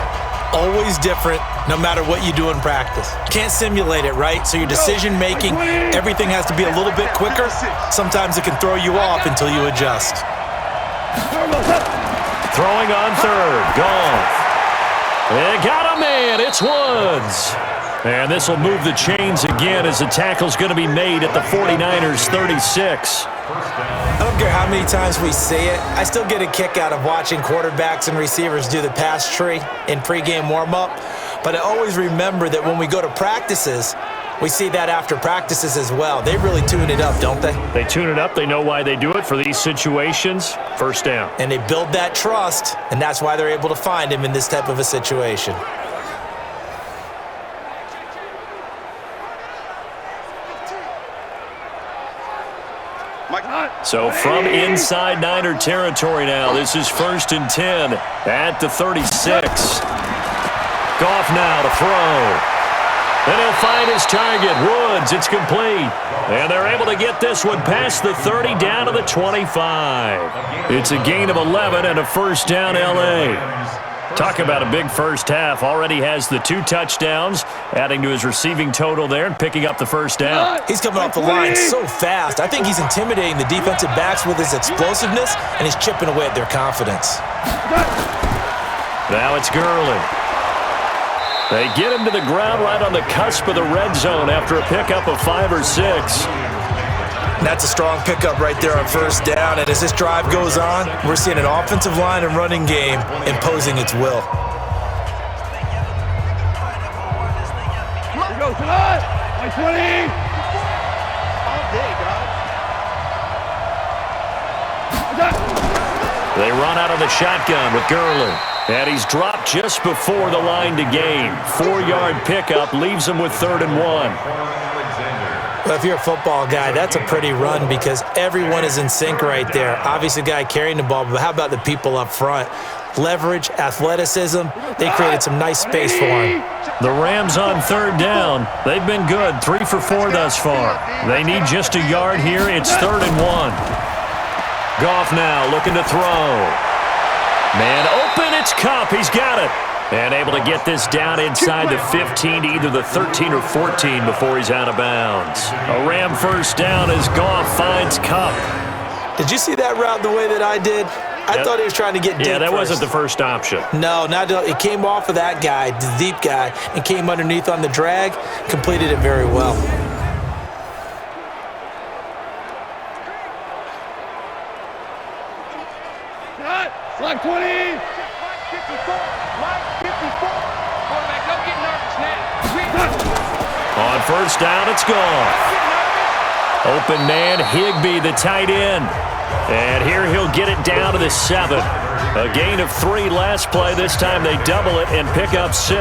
always different, no matter what you do in practice. Can't simulate it, right? So your decision-making, everything has to be a little bit quicker. Sometimes it can throw you off until you adjust. Throwing on 3rd, Goff. They got a man, it's Woods. And this will move the chains again as the tackle's going to be made at the 49ers' 36. I don't care how many times we say it, I still get a kick out of watching quarterbacks and receivers do the pass tree in pregame warm-up. But I always remember that when we go to practices, we see that after practices as well. They really tune it up, don't they? They tune it up. They know why they do it for these situations. 1st down. And they build that trust, and that's why they're able to find him in this type of a situation. So from inside Niner territory now, this is 1st and 10 at the 36. Goff now to throw. And he'll find his target, Woods. It's complete. And they're able to get this one past the 30 down to the 25. It's a gain of 11 and a first down, L.A. Talk about a big first half. Already has the 2 touchdowns, adding to his receiving total there and picking up the first down. He's coming off the line so fast. I think he's intimidating the defensive backs with his explosiveness, and he's chipping away at their confidence. Now it's Gurley. They get him to the ground right on the cusp of the red zone after a pickup of 5 or 6. That's a strong pickup right there on first down. And as this drive goes on, we're seeing an offensive line and running game imposing its will. Here we go, tonight. 20. All day, guys. They run out of the shotgun with Gurley. And he's dropped just before the line to gain. 4-yard pickup leaves him with 3rd and 1. Well, if you're a football guy, that's a pretty run because everyone is in sync right there. Obviously, the guy carrying the ball, but how about the people up front? Leverage, athleticism, they created some nice space for him. The Rams on 3rd down. They've been good, 3 for 4 thus far. They need just a yard here. It's 3rd and 1. Goff now looking to throw. Man open, it's Kupp. He's got it. And able to get this down inside the 15 to either the 13 or 14 before he's out of bounds. A Ram first down as Goff finds Kupp. Did you see that route the way that I did? I thought he was trying to get deep. Yeah, that first. wasn't the first option. No, it came off of that guy, the deep guy, and came underneath on the drag, completed it very well. Slack 20. 54. Line 54. Quarterback first down, it's Goff. Open man, Higbee, the tight end. And here he'll get it down to the 7. A gain of 3 last play. This time they double it and pick up 6.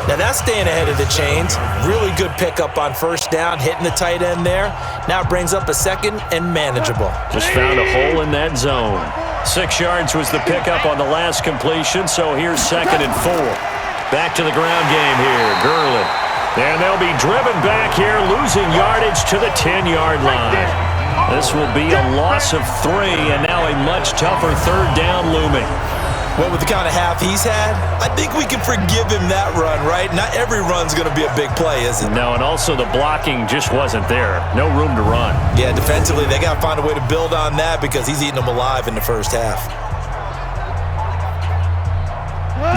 Now that's staying ahead of the chains. Really good pickup on first down, hitting the tight end there. Now it brings up a 2nd and manageable. Just found a hole in that zone. 6 yards was the pickup on the last completion, so here's 2nd and 4. Back to the ground game here, Gurley. And they'll be driven back here, losing yardage to the 10-yard line. This will be a loss of 3, and now a much tougher third down looming. Well, with the kind of half he's had, I think we can forgive him that run, right? Not every run's going to be a big play, is it? No, and also the blocking just wasn't there. No room to run. Yeah, defensively, they got to find a way to build on that because he's eating them alive in the first half.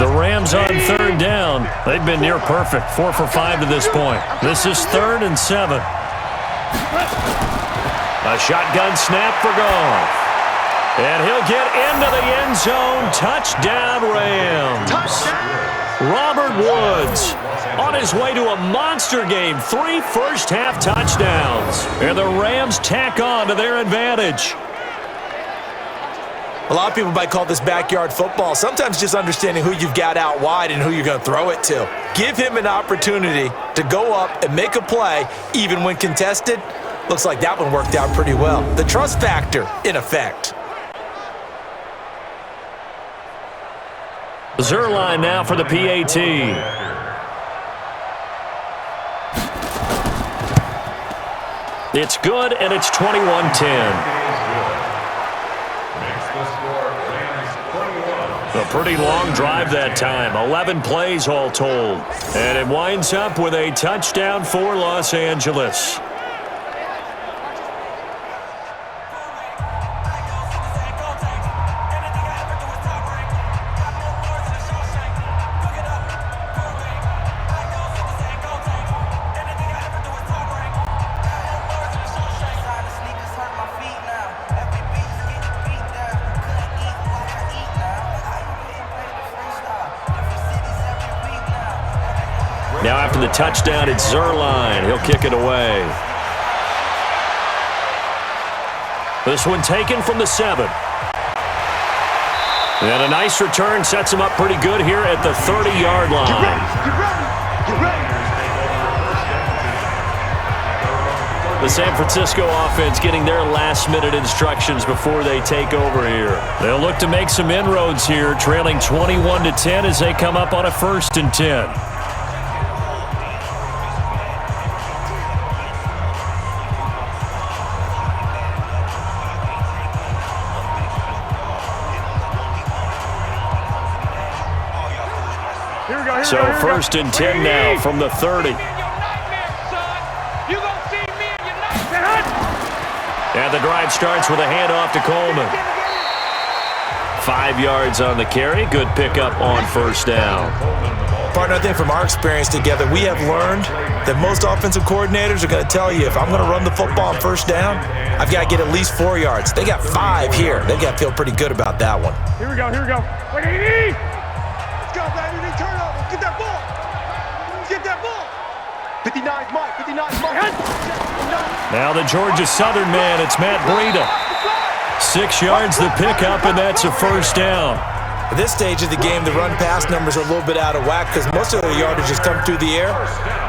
The Rams on third down. They've been near perfect. 4 for 5 to this point. This is 3rd and 7. A shotgun snap for Goff. And he'll get into the end zone. Touchdown, Rams. Robert Woods on his way to a monster game. 3 first-half touchdowns. And the Rams tack on to their advantage. A lot of people might call this backyard football. Sometimes just understanding who you've got out wide and who you're going to throw it to. Give him an opportunity to go up and make a play, even when contested. Looks like that one worked out pretty well. The trust factor, in effect. Zerline now for the PAT. It's good, and it's 21-10. A pretty long drive that time. 11 plays all told. And it winds up with a touchdown for Los Angeles. Now after the touchdown, it's Zerline. He'll kick it away. This one taken from the 7. And a nice return sets him up pretty good here at the 30-yard line. Get ready. The San Francisco offense getting their last-minute instructions before they take over here. They'll look to make some inroads here, trailing 21-10 as they come up on a 1st and 10. So 1st and 10 now from the 30. And the drive starts with a handoff to Coleman. 5 yards on the carry. Good pickup on first down. Partner, I think from our experience together, we have learned that most offensive coordinators are going to tell you, if I'm going to run the football on first down, I've got to get at least 4 yards. They got 5 here. They've got to feel pretty good about that one. Here we go. Wait, 80! Let's go, baby. They turn over. Get that ball. Get that ball. 59's Mike. 59's Mike. Now the Georgia Southern man, it's Matt Breida. 6 yards the pickup, and that's a first down. At this stage of the game, the run-pass numbers are a little bit out of whack because most of the yardage has come through the air.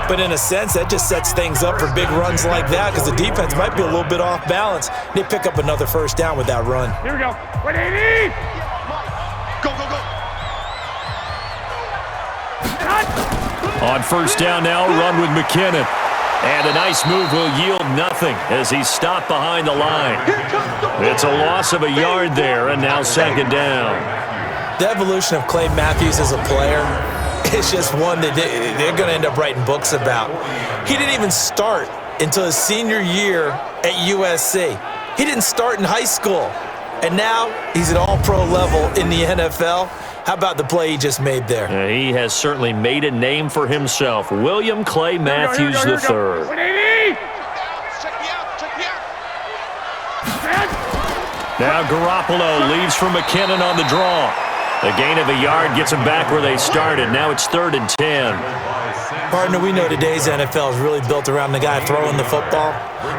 But in a sense, that just sets things up for big runs like that because the defense might be a little bit off balance. They pick up another first down with that run. Here we go. Wait, 80! Go. On first down now, run with McKinnon. And a nice move will yield nothing as he's stopped behind the line. It's a loss of a yard there, and now 2nd down. The evolution of Clay Matthews as a player is just one that they're going to end up writing books about. He didn't even start until his senior year at USC. He didn't start in high school. And now he's at all-pro level in the NFL. How about the play he just made there? He has certainly made a name for himself. William Clay Matthews III. Now Garoppolo leaves for McKinnon on the draw. A gain of a yard gets him back where they started. Now it's 3rd and 10. Partner, we know today's NFL is really built around the guy throwing the football.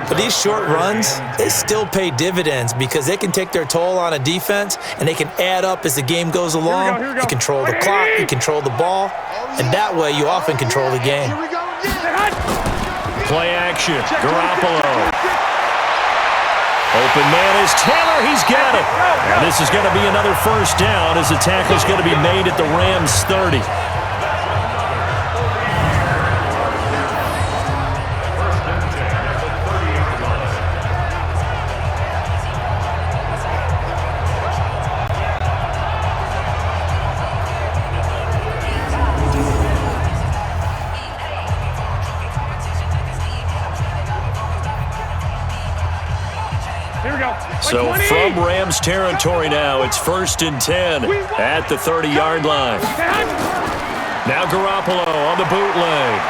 But these short runs, they still pay dividends because they can take their toll on a defense and they can add up as the game goes along. You control the clock, you control the ball, and that way you often control the game. Play action. Garoppolo. Open man is Taylor. He's got it. And this is going to be another first down as the tackle's going to be made at the Rams 30. So from Rams territory now, it's 1st and 10 at the 30-yard line. Now Garoppolo on the bootleg.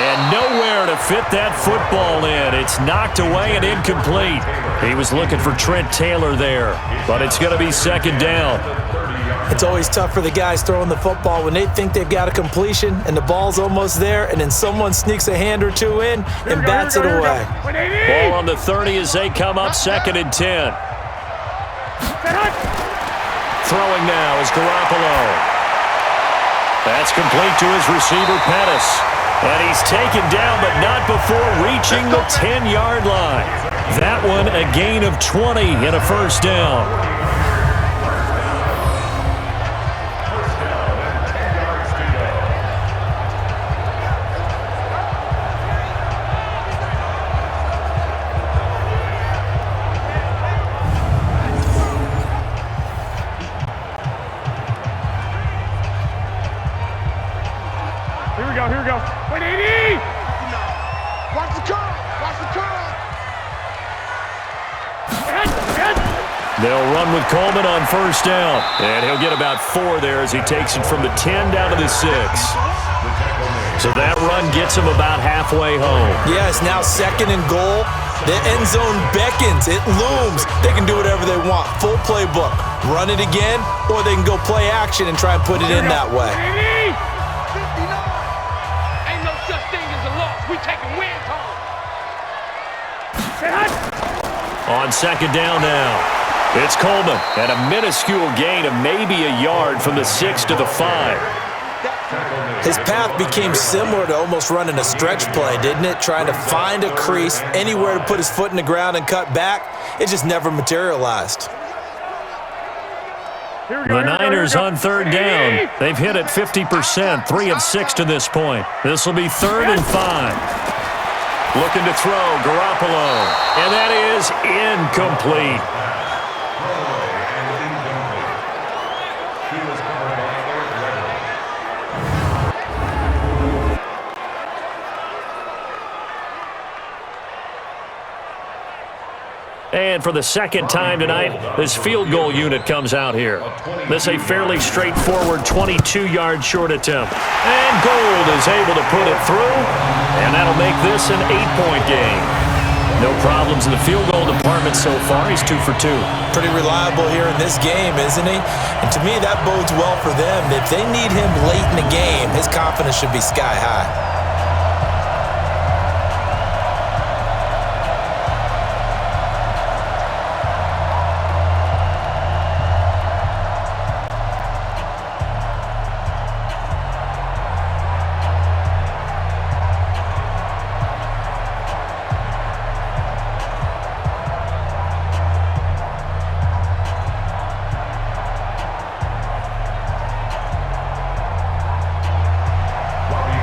And nowhere to fit that football in. It's knocked away and incomplete. He was looking for Trent Taylor there, but it's going to be 2nd down. It's always tough for the guys throwing the football when they think they've got a completion and the ball's almost there, and then someone sneaks a hand or two in and bats it away. Ball on the 30 as they come up 2nd and 10. Throwing now is Garoppolo. That's complete to his receiver, Pettis. And he's taken down, but not before reaching the 10-yard line. That one a gain of 20 and a first down. Here we go. Wait, 80! Watch the curl! Watch the curl! They'll run with Coleman on first down. And he'll get about 4 there as he takes it from the 10 down to the 6. So that run gets him about halfway home. Yeah, it's now 2nd and goal. The end zone beckons. It looms. They can do whatever they want. Full playbook. Run it again, or they can go play action and try and put it in that way. On 2nd down now, it's Coleman at a minuscule gain of maybe a yard from the 6 to the 5. His path became similar to almost running a stretch play, didn't it? Trying to find a crease, anywhere to put his foot in the ground and cut back. It just never materialized. The Niners on 3rd down. They've hit it 50%, 3 of 6 to this point. This will be 3rd and 5. Looking to throw, Garoppolo. And that is incomplete. And for the 2nd time tonight, this field goal unit comes out here. This is a fairly straightforward 22-yard short attempt. And Gold is able to put it through, and that'll make this an 8-point game. No problems in the field goal department so far. He's 2 for 2. Pretty reliable here in this game, isn't he? And to me, that bodes well for them. If they need him late in the game, his confidence should be sky high.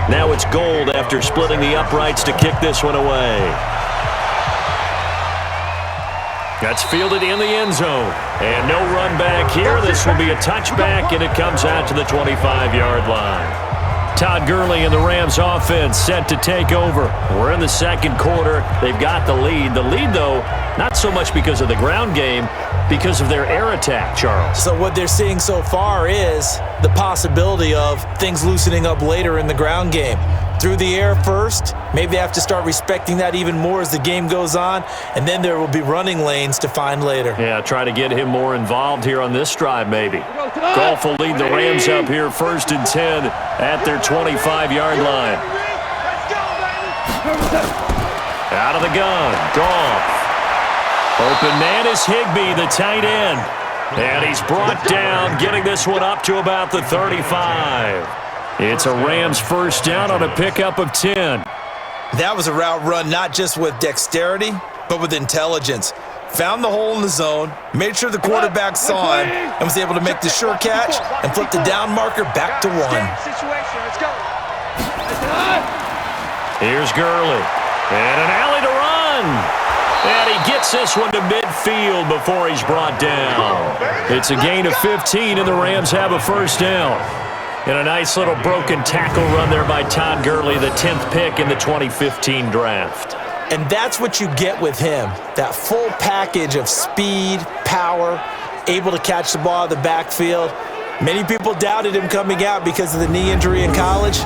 Now it's Gold after splitting the uprights to kick this one away. That's fielded in the end zone. And no run back here. This will be a touchback, and it comes out to the 25-yard line. Todd Gurley and the Rams offense set to take over. We're in the 2nd quarter. They've got the lead. The lead, though, not so much because of the ground game, because of their air attack, Charles. So what they're seeing so far is the possibility of things loosening up later in the ground game. through the air first. Maybe they have to start respecting that even more as the game goes on, and then there will be running lanes to find later. Yeah, try to get him more involved here on this drive maybe. Goff will lead the Rams up here 1st and 10 at their 25-yard line. Out of the gun, Goff. Open man is Higbee, the tight end. And he's brought down, getting this one up to about the 35. It's a Rams first down on a pickup of 10. That was a route run not just with dexterity, but with intelligence. Found the hole in the zone, made sure the quarterback saw him, and was able to make the sure catch and flip the down marker back to 1. Here's Gurley. And an alley to run. And he gets this one to midfield before he's brought down. It's a gain of 15, and the Rams have a first down. And a nice little broken tackle run there by Todd Gurley, the 10th pick in the 2015 draft. And that's what you get with him, that full package of speed, power, able to catch the ball out of the backfield. Many people doubted him coming out because of the knee injury in college.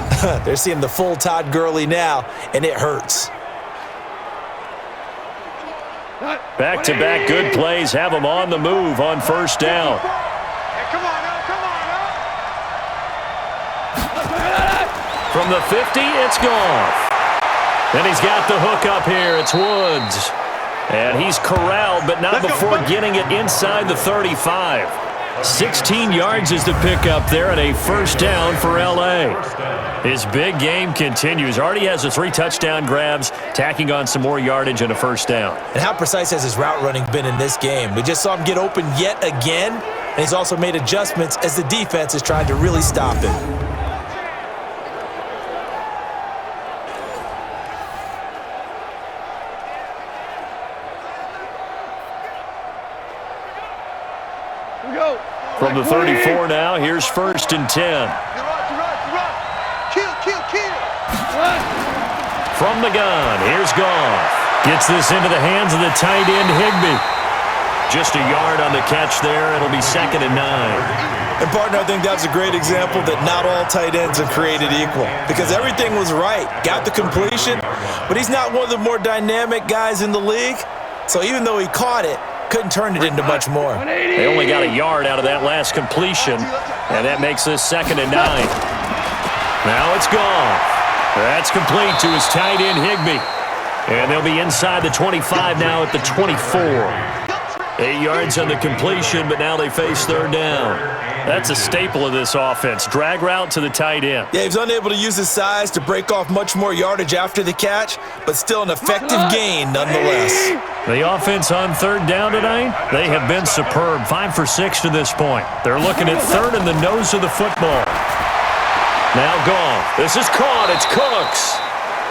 They're seeing the full Todd Gurley now, and it hurts. Back-to-back good plays have him on the move on first down. Come on now, come on now. From the 50, it's Goff. And he's got the hook up here. It's Woods. And he's corralled, but not before getting it inside the 35. 16 yards is the pickup there and a first down for L.A. His big game continues. Already has the 3 touchdown grabs, tacking on some more yardage and a first down. And how precise has his route running been in this game? We just saw him get open yet again, and he's also made adjustments as the defense is trying to really stop him. From the 34 now, here's 1st and 10. From the gun, here's Goff. Gets this into the hands of the tight end, Higbee. Just a yard on the catch there. It'll be 2nd and 9. And, partner, I think that's a great example that not all tight ends are created equal because everything was right. Got the completion, but he's not one of the more dynamic guys in the league. So even though he caught it, couldn't turn it into much more. They only got a yard out of that last completion, and that makes this 2nd and 9. Now it's Goff. That's complete to his tight end, Higbee. And they'll be inside the 25 now at the 24. 8 yards on the completion, but now they face 3rd down. That's a staple of this offense. Drag route to the tight end. Yeah, he was unable to use his size to break off much more yardage after the catch, but still an effective gain nonetheless. The offense on 3rd down tonight, they have been superb. 5 for 6 to this point. They're looking at 3rd in the nose of the football. Now Goff. This is caught. It's Cooks.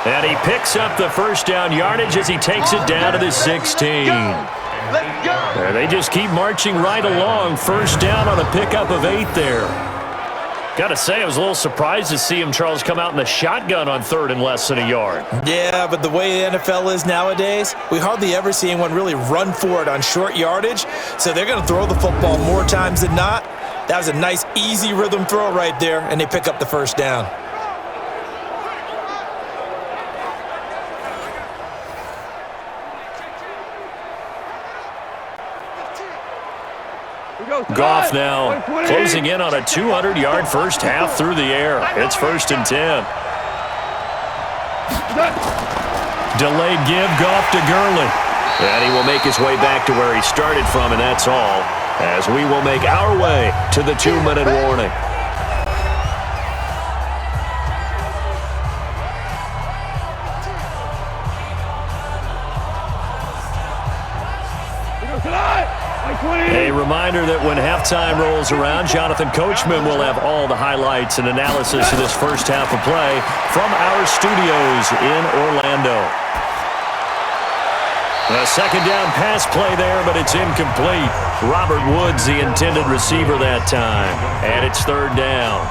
And he picks up the first down yardage as he takes it down to the 16. There, they just keep marching right along. First down on a pickup of 8 there. Got to say, I was a little surprised to see him, Charles, come out in the shotgun on 3rd and less than a yard. Yeah, but the way the NFL is nowadays, we hardly ever see anyone really run for it on short yardage, so they're going to throw the football more times than not. That was a nice, easy rhythm throw right there, and they pick up the first down. Goff now closing in on a 200-yard first half through the air. It's 1st and 10. Delayed give, Goff to Gurley. And he will make his way back to where he started from, and that's all, as we will make our way to the 2-minute warning. A reminder that when halftime rolls around, Jonathan Coachman will have all the highlights and analysis of this first half of play from our studios in Orlando. A 2nd down pass play there, but it's incomplete. Robert Woods, the intended receiver that time. And it's 3rd down.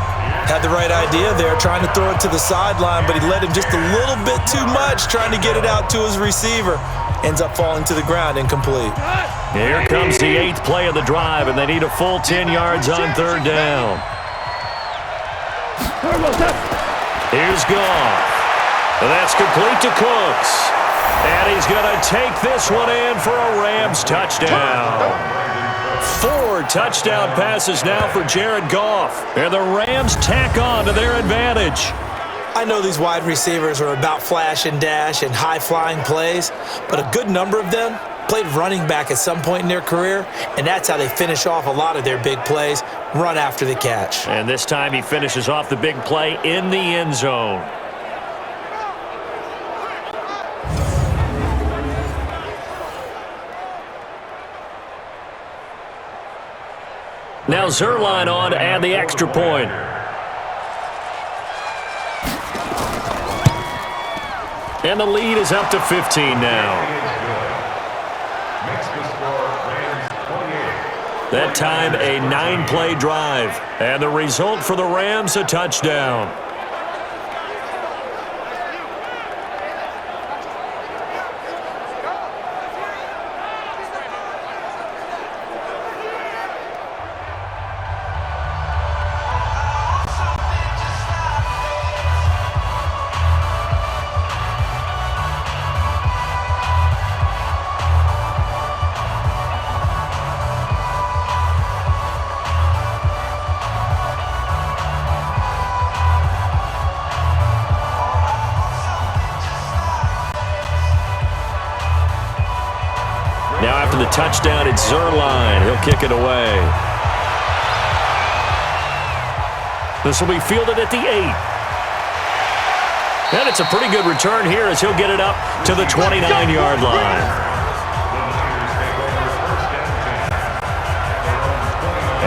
Had the right idea there, trying to throw it to the sideline, but he led him just a little bit too much, trying to get it out to his receiver. Ends up falling to the ground, incomplete. Here comes the 8th play of the drive, and they need a full 10 yards on 3rd down. Here's Goff. That's complete to Cooks. And he's going to take this one in for a Rams touchdown. 4 touchdown passes now for Jared Goff. And the Rams tack on to their advantage. I know these wide receivers are about flash and dash and high-flying plays, but a good number of them played running back at some point in their career, and that's how they finish off a lot of their big plays, run after the catch. And this time he finishes off the big play in the end zone. Now Zerline on to add the extra point. And the lead is up to 15 now. That time a 9-play drive. And the result for the Rams, a touchdown. Now after the touchdown, it's Zerline. He'll kick it away. This will be fielded at the 8. And it's a pretty good return here as he'll get it up to the 29-yard line.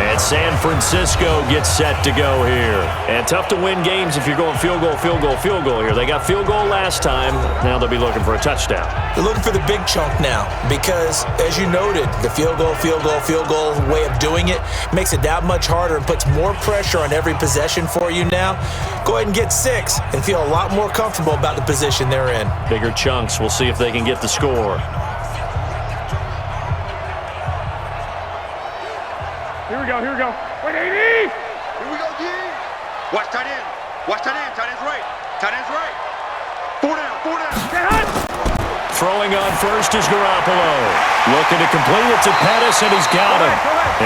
And San Francisco gets set to go here. And tough to win games if you're going field goal, field goal, field goal here. They got field goal last time. Now they'll be looking for a touchdown. They're looking for the big chunk now because, as you noted, the field goal way of doing it makes it that much harder and puts more pressure on every possession for you now. Go ahead and get 6 and feel a lot more comfortable about the position they're in. Bigger chunks. We'll see if they can get the score. Here we go, here we go. Wait, 80! Here we go, D. Watch tight end. Watch tight end. Tight end's right. Tight end's right. 4 down, 4 down. Get hot! Throwing on first is Garoppolo. Looking to complete it to Pettis, and he's got him.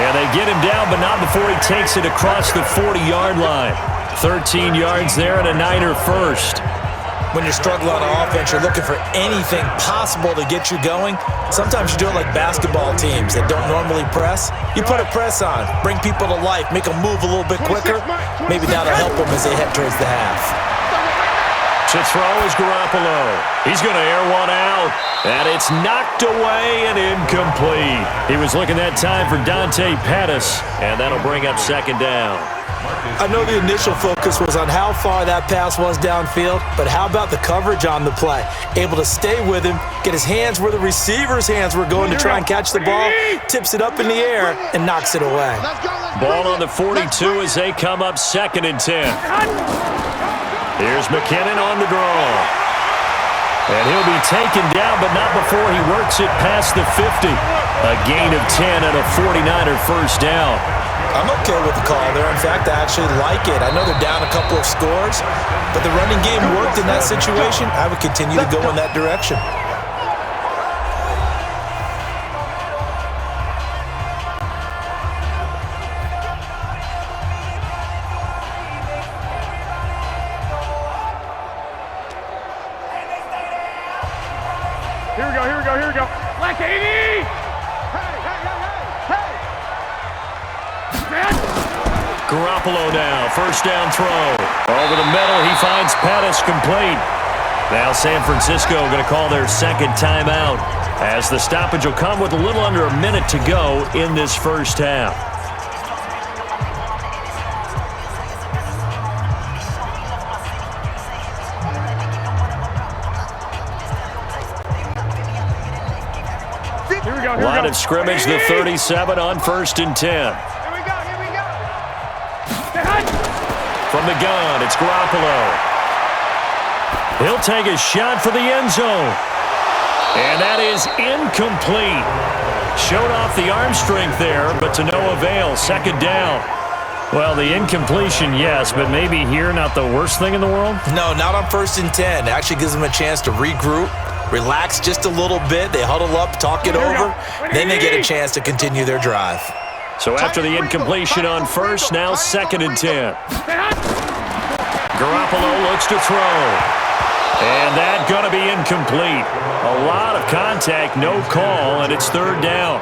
And they get him down, but not before he takes it across the 40-yard line. 13 yards there and a Niner first. When you're struggling on offense, you're looking for anything possible to get you going. Sometimes you do it like basketball teams that don't normally press. You put a press on, bring people to life, make them move a little bit quicker. Maybe that'll help them as they head towards the half. To throw is Garoppolo. He's going to air one out. And it's knocked away and incomplete. He was looking that time for Dante Pettis. And that'll bring up second down. I know the initial focus was on how far that pass was downfield, but how about the coverage on the play? Able to stay with him, get his hands where the receiver's hands were going to try and catch the ball, tips it up in the air, and knocks it away. Ball on the 42 as they come up 2nd and 10. Here's McKinnon on the draw. And he'll be taken down, but not before he works it past the 50. A gain of 10 and a 49er first down. I'm okay with the call there. In fact, I actually like it. I know they're down a couple of scores, but the running game worked in that situation. I would continue to go in that direction. Here we go, here we go, here we go. Like 80! Garoppolo now, first down throw. Over the middle, he finds Pettis complete. Now San Francisco going to call their second timeout as the stoppage will come with a little under a minute to go in this first half. Here we go, Line of scrimmage, the 37 on 1st and 10. From the gun, it's Garoppolo. He'll take a shot for the end zone. And that is incomplete. Showed off the arm strength there, but to no avail. Second down. Well, the incompletion, yes, but maybe here not the worst thing in the world? No, not on 1st and 10. It actually gives them a chance to regroup, relax just a little bit. They huddle up, talk it over. Then they get a chance to continue their drive. So after the incompletion on 1st, now 2nd and 10. Garoppolo looks to throw. And that going to be incomplete. A lot of contact, no call, and it's 3rd down.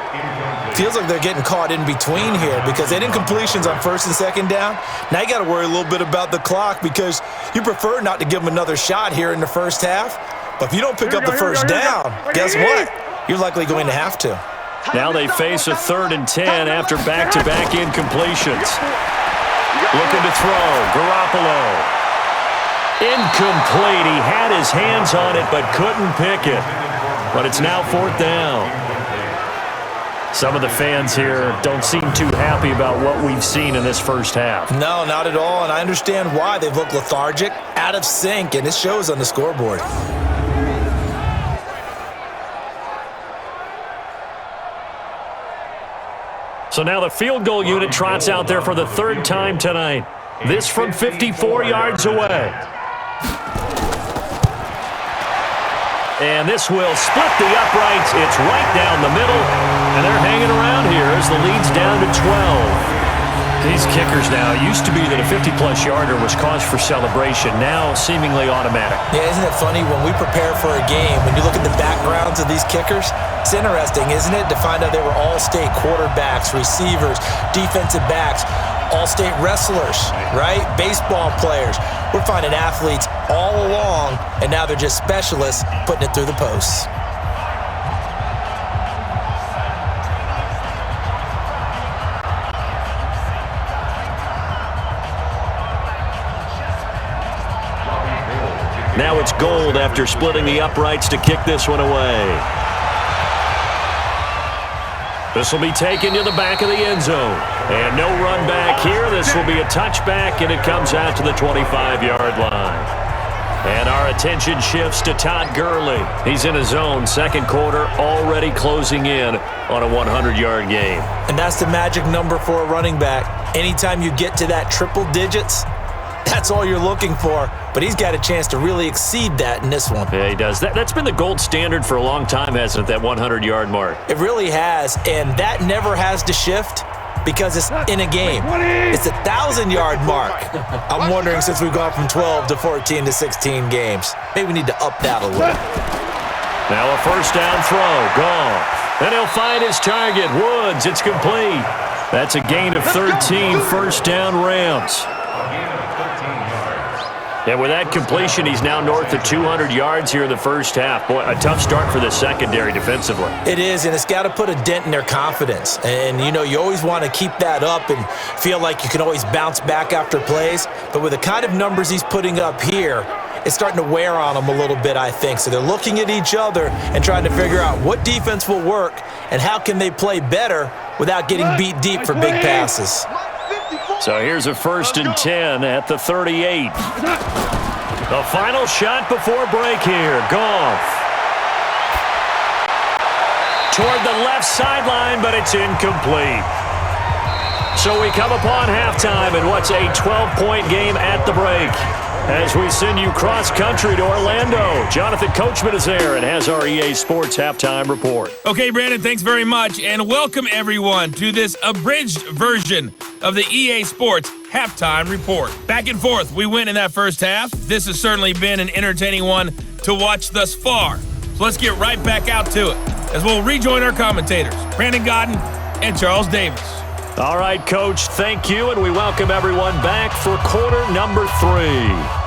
Feels like they're getting caught in between here because they had incompletions on 1st and 2nd down. Now you got to worry a little bit about the clock because you prefer not to give them another shot here in the first half. But if you don't pick up the first down, guess what? You're likely going to have to. Now they face a 3rd and 10 after back-to-back incompletions. Looking to throw. Garoppolo. Incomplete. He had his hands on it but couldn't pick it. But it's now 4th down. Some of the fans here don't seem too happy about what we've seen in this first half. No, not at all, and I understand why. They've looked lethargic, out of sync, and it shows on the scoreboard. So now the field goal unit trots out there for the 3rd time tonight. This from 54 yards away. And this will split the uprights. It's right down the middle. And they're hanging around here as the lead's down to 12. These kickers now, used to be that a 50-plus yarder was cause for celebration. Now seemingly automatic. Yeah, isn't it funny? When we prepare for a game, when you look at the backgrounds of these kickers, it's interesting, isn't it, to find out they were all-state quarterbacks, receivers, defensive backs, all-state wrestlers, right? Baseball players. We're finding athletes all along, and now they're just specialists putting it through the posts. Now it's Gold after splitting the uprights to kick this one away. This will be taken to the back of the end zone. And no run back here. This will be a touchback, and it comes out to the 25-yard line. And our attention shifts to Todd Gurley. He's in his zone, 2nd quarter, already closing in on a 100-yard game. And that's the magic number for a running back. Anytime you get to that triple digits, that's all you're looking for. But he's got a chance to really exceed that in this one. Yeah, he does. That's been the gold standard for a long time, hasn't it, that 100-yard mark? It really has, and that never has to shift because it's in a game. It's a 1,000-yard mark. I'm wondering, since we've gone from 12 to 14 to 16 games, maybe we need to up that a little. Now a 1st down throw. Goff. And he'll find his target. Woods. It's complete. That's a gain of 13. 1st down Rams. And with that completion, he's now north of 200 yards here in the first half. Boy, a tough start for the secondary defensively. It is, and it's got to put a dent in their confidence. And, you know, you always want to keep that up and feel like you can always bounce back after plays. But with the kind of numbers he's putting up here, it's starting to wear on them a little bit, I think. So they're looking at each other and trying to figure out what defense will work and how can they play better without getting beat deep for big passes. So here's a 1st and 10 at the 38. The final shot before break here. Goff. Toward the left sideline, but it's incomplete. So we come upon halftime in what's a 12-point game at the break. As we send you cross-country to Orlando, Jonathan Coachman is there and has our EA Sports Halftime Report. Okay, Brandon, thanks very much, and welcome everyone to this abridged version of the EA Sports Halftime Report. Back and forth, we win in that first half. This has certainly been an entertaining one to watch thus far. So let's get right back out to it as we'll rejoin our commentators, Brandon Godden and Charles Davis. All right, Coach, thank you, and we welcome everyone back for quarter number 3.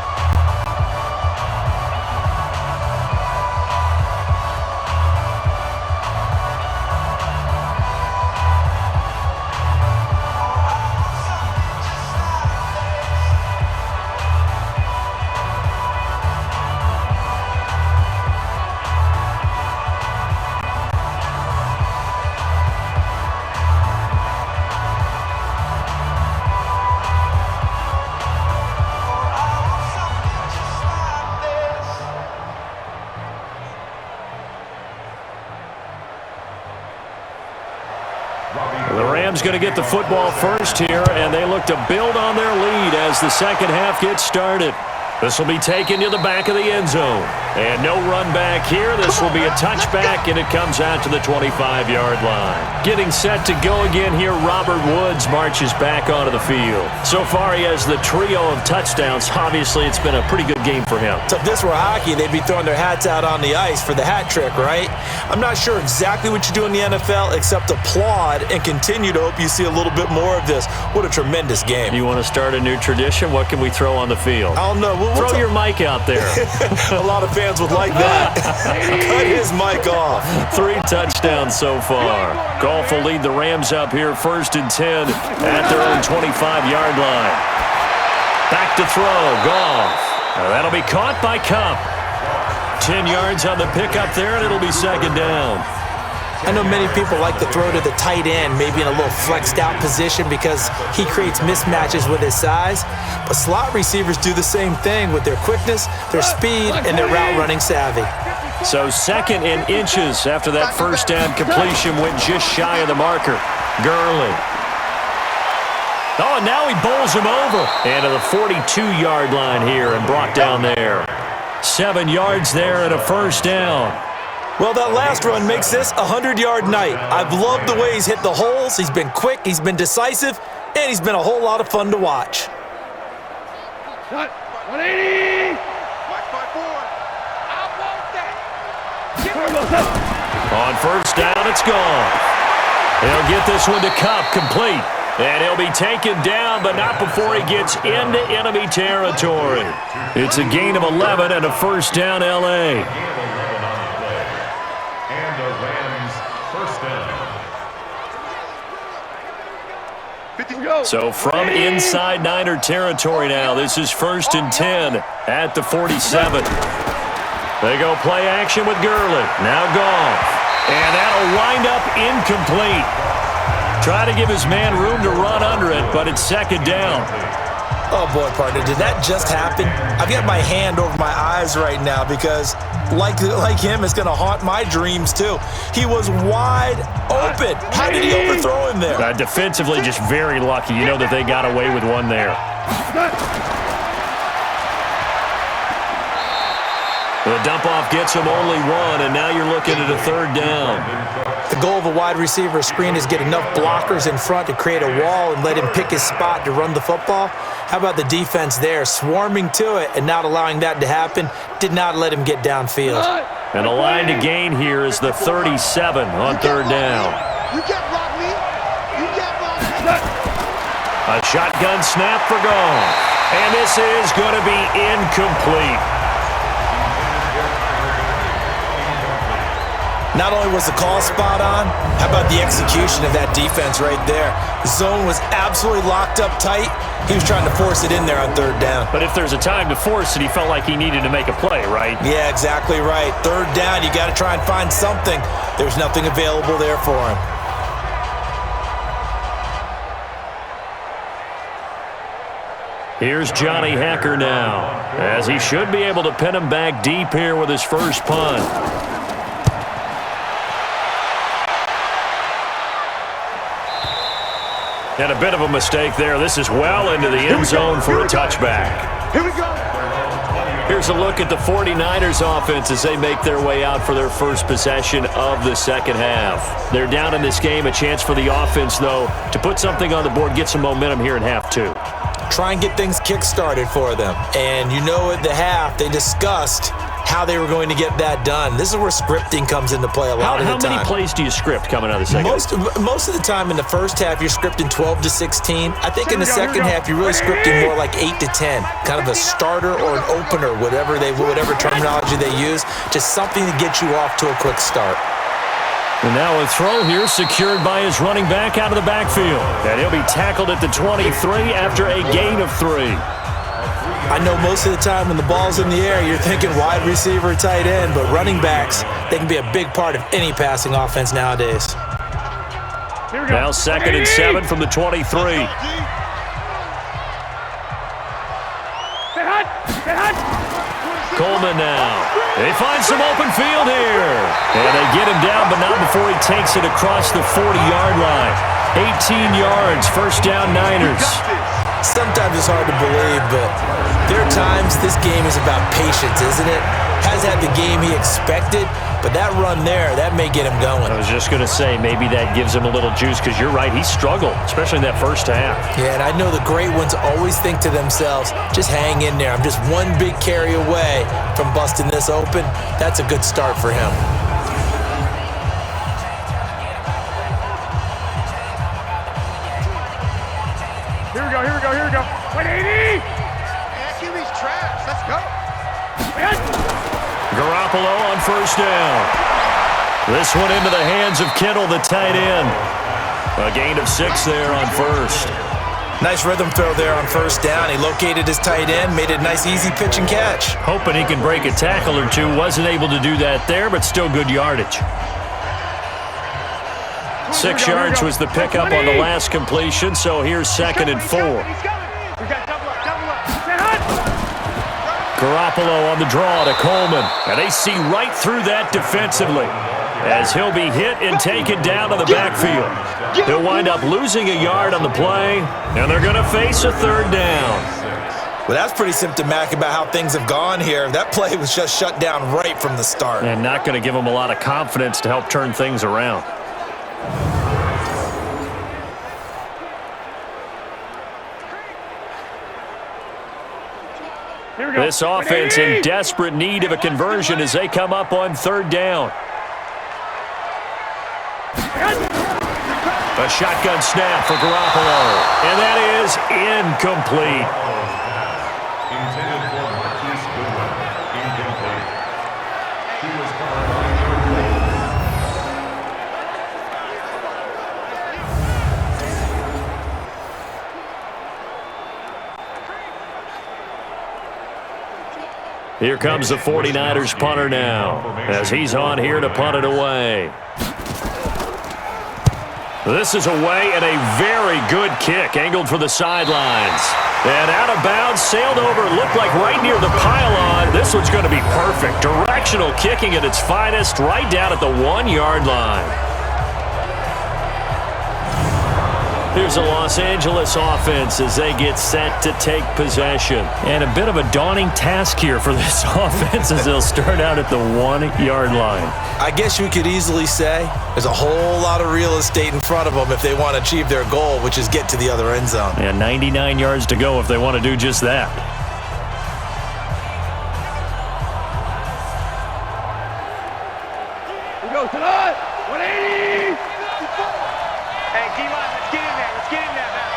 Rams going to get the football first here, and they look to build on their lead as the second half gets started. This will be taken to the back of the end zone. And no run back here. This will be a touchback, and it comes out to the 25-yard line. Getting set to go again here, Robert Woods marches back onto the field. So far, he has the trio of touchdowns. Obviously, it's been a pretty good game for him. So if this were hockey, they'd be throwing their hats out on the ice for the hat trick, right? I'm not sure exactly what you do in the NFL except applaud and continue to hope you see a little bit more of this. What a tremendous game. You want to start a new tradition? What can we throw on the field? I don't know. Throw your mic out there. A lot of fans would like that. Cut his mic off. 3 touchdowns so far. Goff will lead the Rams up here 1st and 10 at their own 25-yard line. Back to throw. Goff. That'll be caught by Cup. 10 yards on the pickup there, and it'll be 2nd down. I know many people like to throw to the tight end, maybe in a little flexed out position because he creates mismatches with his size. But slot receivers do the same thing with their quickness, their speed, and their route running savvy. So 2nd and inches after that first down completion went just shy of the marker. Gurley. Oh, and now he bowls him over. And to the 42-yard line here and brought down there. 7 yards there and a first down. Well, that last run makes this a 100-yard night. I've loved the way he's hit the holes. He's been quick, he's been decisive, and he's been a whole lot of fun to watch. 180! On first down, it's gone. He'll get this one to Cup, complete. And he'll be taken down, but not before he gets into enemy territory. It's a gain of 11 and a first down, L.A. So from inside Niner territory now, this is 1st and 10 at the 47. They go play action with Gurley. Now Goff. And that'll wind up incomplete. Try to give his man room to run under it, but it's 2nd down. Oh, boy, partner, did that just happen? I've got my hand over my eyes right now because, like him, it's going to haunt my dreams, too. He was wide open. How did he overthrow him there? Defensively, just very lucky. You know that they got away with one there. The dump-off gets him only 1, and now you're looking at a 3rd down. The goal of a wide receiver screen is get enough blockers in front to create a wall and let him pick his spot to run the football. How about the defense there, swarming to it and not allowing that to happen? Did not let him get downfield. And the line to gain here is the 37 on 3rd down. You can't block me. You can't block me. A shotgun snap for Goff. And this is going to be incomplete. Not only was the call spot on, how about the execution of that defense right there? The zone was absolutely locked up tight. He was trying to force it in there on 3rd down. But if there's a time to force it, he felt like he needed to make a play, right? Yeah, exactly right. 3rd down, you got to try and find something. There's nothing available there for him. Here's Johnny Hacker now, as he should be able to pin him back deep here with his first punt. And a bit of a mistake there. This is well into the end zone for a touchback. Here we go. Here's a look at the 49ers offense as they make their way out for their first possession of the second half. They're down in this game. A chance for the offense, though, to put something on the board, get some momentum here in half 2. Try and get things kick-started for them. And you know at the half, they discussed how they were going to get that done. This is where scripting comes into play a lot of the time. How many plays do you script coming out of the second half? Most of the time in the first half, you're scripting 12 to 16. I think in the second half, you're really scripting more like 8 to 10. Kind of a starter or an opener, whatever terminology they use. Just something to get you off to a quick start. And now a throw here secured by his running back out of the backfield. And he'll be tackled at the 23 after a gain of 3. I know most of the time when the ball's in the air, you're thinking wide receiver, tight end, but running backs, they can be a big part of any passing offense nowadays. Now 2nd and 7 from the 23. Coleman now. They find some open field here. And they get him down, but not before he takes it across the 40-yard line. 18 yards, first down Niners. Sometimes it's hard to believe, but there are times this game is about patience, isn't it? Has had the game he expected, but that run there, that may get him going. I was just going to say, maybe that gives him a little juice, because you're right, he struggled, especially in that first half. Yeah, and I know the great ones always think to themselves, just hang in there. I'm just one big carry away from busting this open. That's a good start for him. Here we go, here we go, here we go. 180! QB's trash. Let's go. Garoppolo on first down. This one into the hands of Kittle, the tight end. A gain of 6 there on first. Nice rhythm throw there on first down. He located his tight end, made it a nice easy pitch and catch. Hoping he can break a tackle or two. Wasn't able to do that there, but still good yardage. 6 yards was the pickup on the last completion, so here's 2nd and 4. Garoppolo on the draw to Coleman. And they see right through that defensively, as he'll be hit and taken down to the backfield. He'll wind up losing a yard on the play, and they're going to face a 3rd down. Well, that's pretty symptomatic about how things have gone here. That play was just shut down right from the start. And not going to give them a lot of confidence to help turn things around. This offense in desperate need of a conversion as they come up on 3rd down. A shotgun snap for Garoppolo, and that is incomplete. Here comes the 49ers punter now, as he's on here to punt it away. This is away, and a very good kick, angled for the sidelines. And out of bounds, sailed over, looked like right near the pylon. This one's going to be perfect. Directional kicking at its finest, right down at the 1-yard line. Here's the Los Angeles offense as they get set to take possession. And a bit of a daunting task here for this offense as they'll start out at the 1-yard line. I guess you could easily say there's a whole lot of real estate in front of them if they want to achieve their goal, which is get to the other end zone. And 99 yards to go if they want to do just that. Here goes tonight. 180! Hey, D-line, let's get in there. Let's get in there now.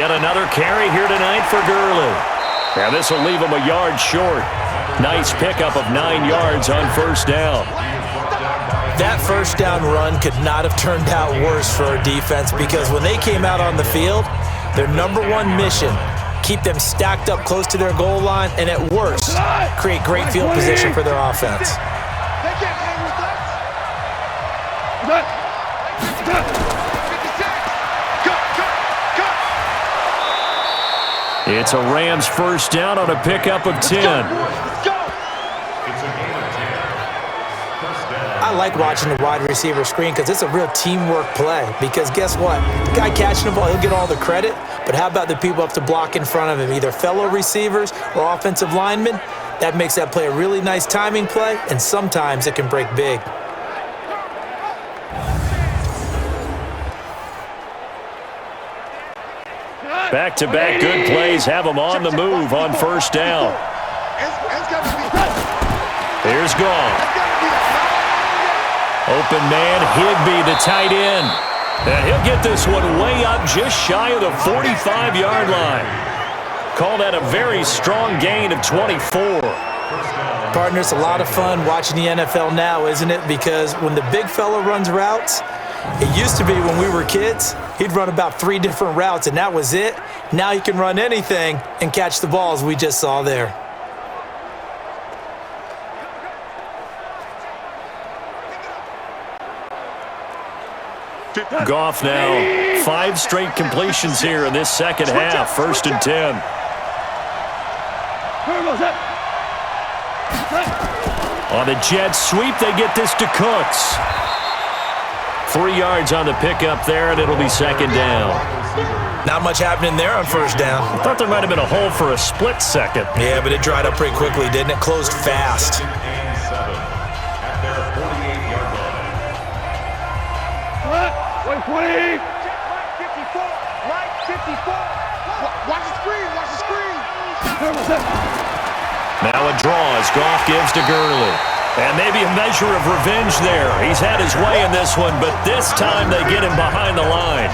Yet another carry here tonight for Gurley. Now this will leave him a yard short. Nice pickup of 9 yards on first down. That first down run could not have turned out worse for our defense, because when they came out on the field, their #1 mission, keep them stacked up close to their goal line, and at worst, create great field position for their offense. It's a Rams first down on a pickup of 10. I like watching the wide receiver screen because it's a real teamwork play. Because guess what? The guy catching the ball, he'll get all the credit. But how about the people up to block in front of him, either fellow receivers or offensive linemen? That makes that play a really nice timing play, and sometimes it can break big. Back-to-back good plays have them on the move on first down. Here's Goff. Open man, Higbee, the tight end. And he'll get this one way up just shy of the 45-yard line. Call that a very strong gain of 24. Partner, it's a lot of fun watching the NFL now, isn't it? Because when the big fella runs routes, it used to be when we were kids, he'd run about 3 different routes, and that was it. Now he can run anything and catch the balls we just saw there. Goff now, 5 straight completions here in this second half, 1st and 10. On the jet sweep, they get this to Cooks. 3 yards on the pickup there, and it'll be second down. Not much happening there on first down. I thought there might have been a hole for a split second. Yeah, but it dried up pretty quickly, didn't it? Closed fast. Wait, 20. Right 54. Watch the screen. Watch the screen. Now a draw as Goff gives to Gurley. And maybe a measure of revenge there. He's had his way in this one, but this time they get him behind the line.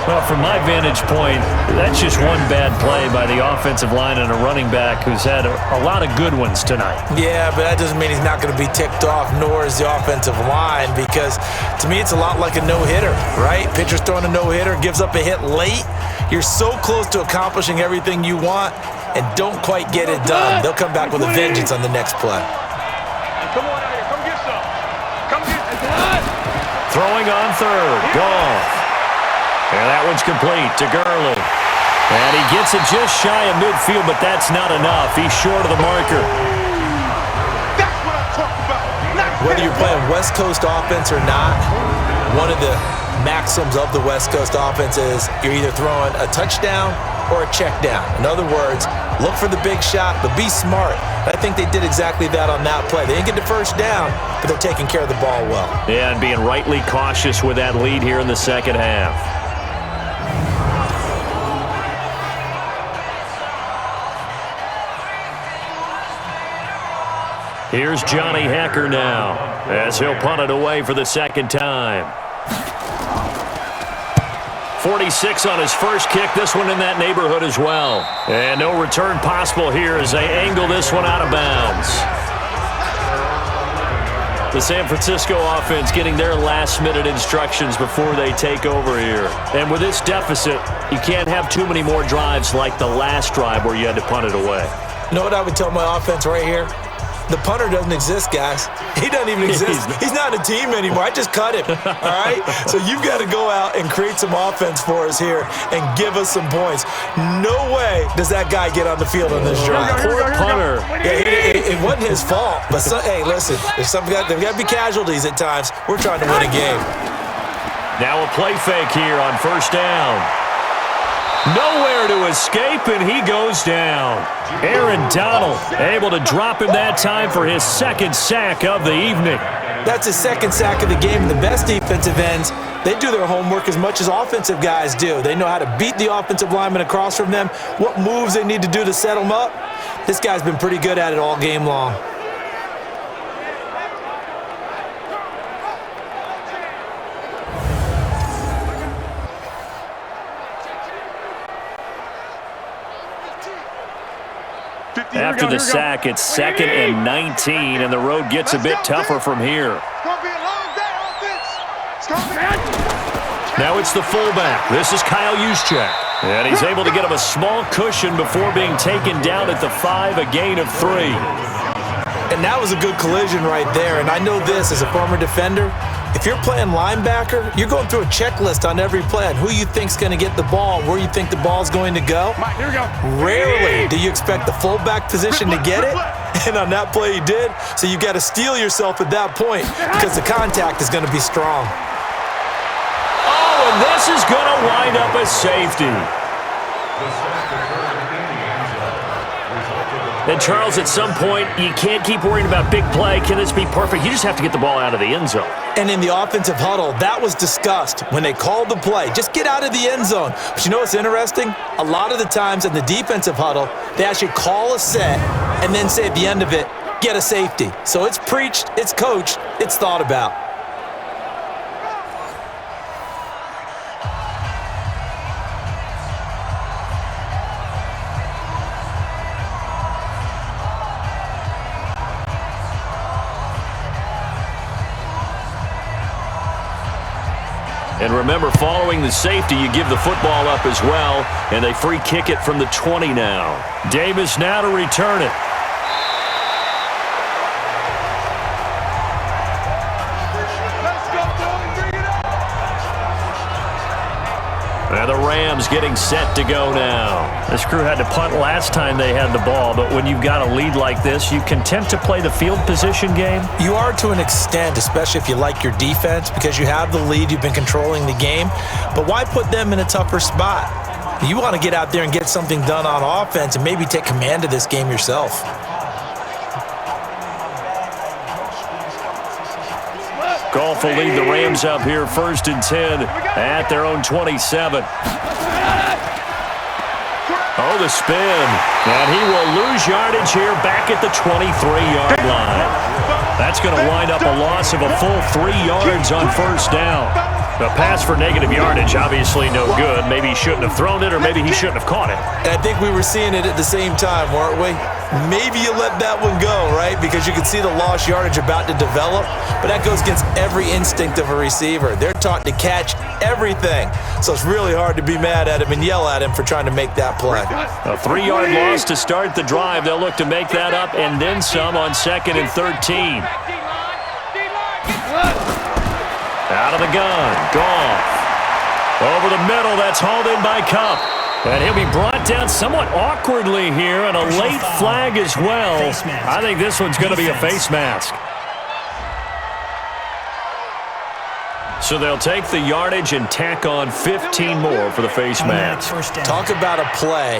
Well, from my vantage point, that's just one bad play by the offensive line and a running back who's had a lot of good ones tonight. Yeah, but that doesn't mean he's not going to be ticked off, nor is the offensive line, because to me it's a lot like a no-hitter, right? Pitcher's throwing a no-hitter, gives up a hit late. You're so close to accomplishing everything you want and don't quite get it done. They'll come back with a vengeance on the next play. Come on out here. Come get some. Come get some. Throwing on third. Goff. And that one's complete to Gurley. And he gets it just shy of midfield, but that's not enough. He's short of the marker. That's what I'm talking about. Whether you're playing West Coast offense or not, one of the maxims of the West Coast offense is you're either throwing a touchdown or a check down. In other words, look for the big shot, but be smart. I think they did exactly that on that play. They didn't get the first down, but they're taking care of the ball well. Yeah, and being rightly cautious with that lead here in the second half. Here's Johnny Hacker now as he'll punt it away for the second time. 46 on his first kick, this one in that neighborhood as well. And no return possible here as they angle this one out of bounds. The San Francisco offense getting their last-minute instructions before they take over here. And with this deficit, you can't have too many more drives like the last drive where you had to punt it away. You know what I would tell my offense right here? The punter doesn't exist, guys. He doesn't even exist. He's not a team anymore. I just cut him, all right? So you've got to go out and create some offense for us here and give us some points. No way does that guy get on the field on this drive. Poor punter. Yeah, it wasn't his fault. But, hey, listen, there's got to be casualties at times. We're trying to win a game. Now a play fake here on first down. Nowhere to escape, and he goes down. Aaron Donald able to drop him that time for his second sack of the evening. That's his second sack of the game. The best defensive ends, they do their homework as much as offensive guys do. They know how to beat the offensive lineman across from them, what moves they need to do to set them up. This guy's been pretty good at it all game long. After the sack, it's 2nd and 19, and the road gets a bit tougher from here. It's going to be a long day, offense. It's going to be Now it's the fullback. This is Kyle Juszczyk. And he's able to get him a small cushion before being taken down at the 5, a gain of 3. And that was a good collision right there. And I know this as a former defender. If you're playing linebacker, you're going through a checklist on every play on who you think's going to get the ball, where you think the ball's going to go. Here we go. Rarely do you expect the fullback position to get it. And on that play he did. So you got to steel yourself at that point because the contact is going to be strong. Oh, and this is going to wind up a safety. And Charles, at some point, you can't keep worrying about big play. Can this be perfect? You just have to get the ball out of the end zone. And in the offensive huddle, that was discussed when they called the play. Just get out of the end zone. But you know what's interesting? A lot of the times in the defensive huddle, they actually call a set and then say at the end of it, get a safety. So it's preached, it's coached, it's thought about. And remember, following the safety, you give the football up as well, and they free kick it from the 20 now. Davis now to return it. Let's go, boys. Bring it up. And the Rams getting set to go now. This crew had to punt last time they had the ball, but when you've got a lead like this, you content to play the field position game? You are to an extent, especially if you like your defense, because you have the lead, you've been controlling the game. But why put them in a tougher spot? You want to get out there and get something done on offense and maybe take command of this game yourself. Goff will lead the Rams up here 1st and 10 at their own 27. Oh, the spin. And he will lose yardage here back at the 23-yard line. That's going to wind up a loss of a full 3 yards on 1st down. A pass for negative yardage, obviously no good. Maybe he shouldn't have thrown it, or maybe he shouldn't have caught it. And I think we were seeing it at the same time, weren't we? Maybe you let that one go, right? Because you can see the lost yardage about to develop, but that goes against every instinct of a receiver. They're taught to catch everything, so it's really hard to be mad at him and yell at him for trying to make that play. A 3-yard loss to start the drive. They'll look to make that up and then some on 2nd and 13. Out of the gun, Goff. Over the middle, that's hauled in by Cup. And he'll be brought down somewhat awkwardly here, and a late flag as well. I think this one's going to be a face mask. So they'll take the yardage and tack on 15 more for the face mask. Talk about a play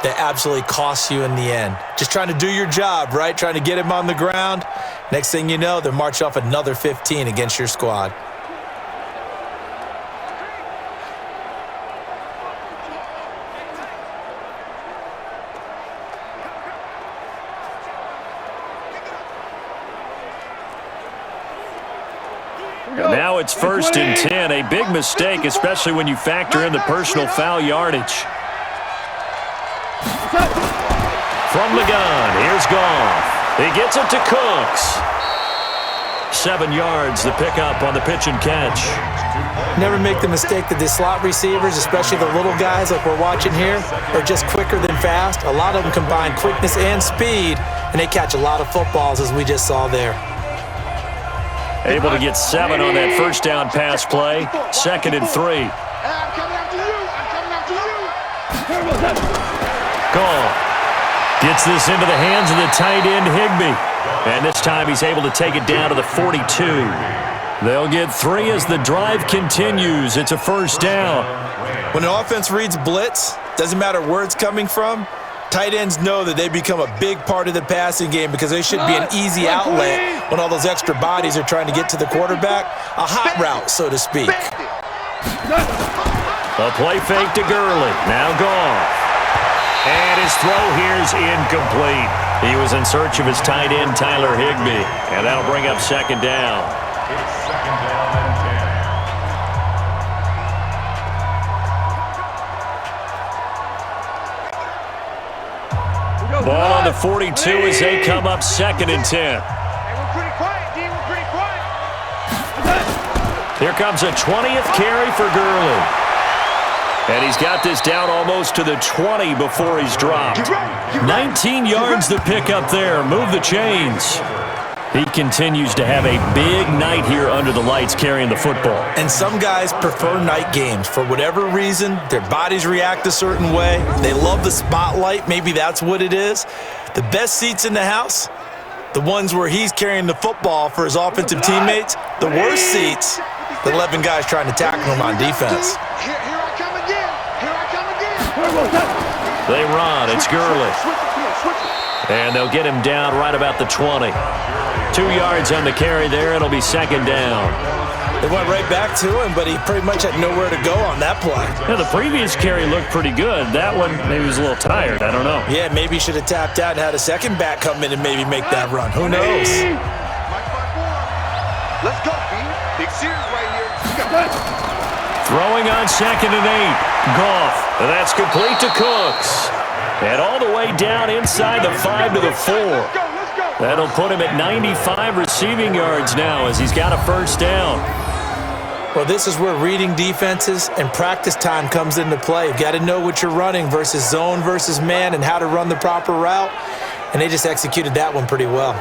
that absolutely costs you in the end. Just trying to do your job, right? Trying to get him on the ground. Next thing you know, they're march off another 15 against your squad. Now it's 1st and 10, a big mistake, especially when you factor in the personal foul yardage. From the gun, here's Goff. He gets it to Cooks. 7 yards, the pickup on the pitch and catch. Never make the mistake that the slot receivers, especially the little guys like we're watching here, are just quicker than fast. A lot of them combine quickness and speed, and they catch a lot of footballs, as we just saw there. Able to get 7 on that 1st down pass play. 2nd and 3. I'm coming after you. I'm coming after you. Goff gets this into the hands of the tight end, Higbee. And this time he's able to take it down to the 42. They'll get 3 as the drive continues. It's a 1st down. When an offense reads blitz, doesn't matter where it's coming from, tight ends know that they become a big part of the passing game because they should be an easy outlet when all those extra bodies are trying to get to the quarterback. A hot route, so to speak. A play fake to Gurley. Now Goff. And his throw here's incomplete. He was in search of his tight end, Tyler Higbee. And that'll bring up 2nd down. It's 2nd down and 10. Ball on the 42 as they come up 2nd and 10. Hey, we're pretty quiet, D. We're pretty quiet. Here comes a 20th carry for Gurley. And he's got this down almost to the 20 before he's dropped. 19 yards the pick up there. Move the chains. He continues to have a big night here under the lights carrying the football. And some guys prefer night games. For whatever reason, their bodies react a certain way. They love the spotlight. Maybe that's what it is. The best seats in the house, the ones where he's carrying the football for his offensive teammates. The worst seats, the 11 guys trying to tackle him on defense. Here I come again. Here I come again. They run. It's Gurley. And they'll get him down right about the 20. 2 yards on the carry there. It'll be 2nd down. They went right back to him, but he pretty much had nowhere to go on that play. Yeah, the previous carry looked pretty good. That one, maybe he was a little tired. I don't know. Yeah, maybe he should have tapped out and had a second back come in and maybe make that run. Who knows? Let's go, B. Big series right here. Throwing on 2nd and 8. Goff. That's complete to Cooks. And all the way down inside the 5 to the 4. That'll put him at 95 receiving yards now as he's got a 1st down. Well, this is where reading defenses and practice time comes into play. You've got to know what you're running versus zone versus man and how to run the proper route. And they just executed that one pretty well.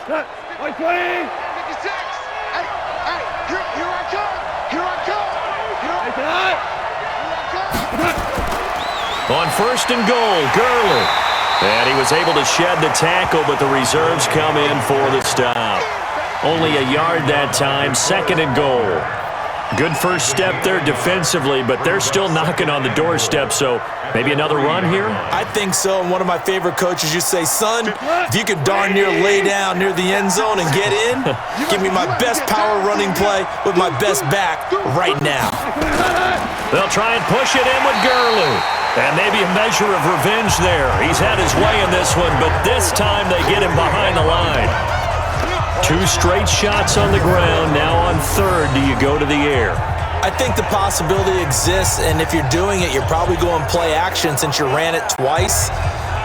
Like 20. 56. Hey, here I come. Here I come. Here I come. On first and goal, Gurley. And he was able to shed the tackle, but the reserves come in for the stop. Only a yard that time, second and goal. Good first step there defensively, but they're still knocking on the doorstep, so maybe another run here? I think so. And one of my favorite coaches used to say, son, if you can darn near lay down near the end zone and get in, give me my best power running play with my best back right now. They'll try and push it in with Gurley. And maybe a measure of revenge there. He's had his way in this one, but this time they get him behind the line. 2 straight shots on the ground. Now on third, do you go to the air? I think the possibility exists, and if you're doing it, you're probably going play action since you ran it twice.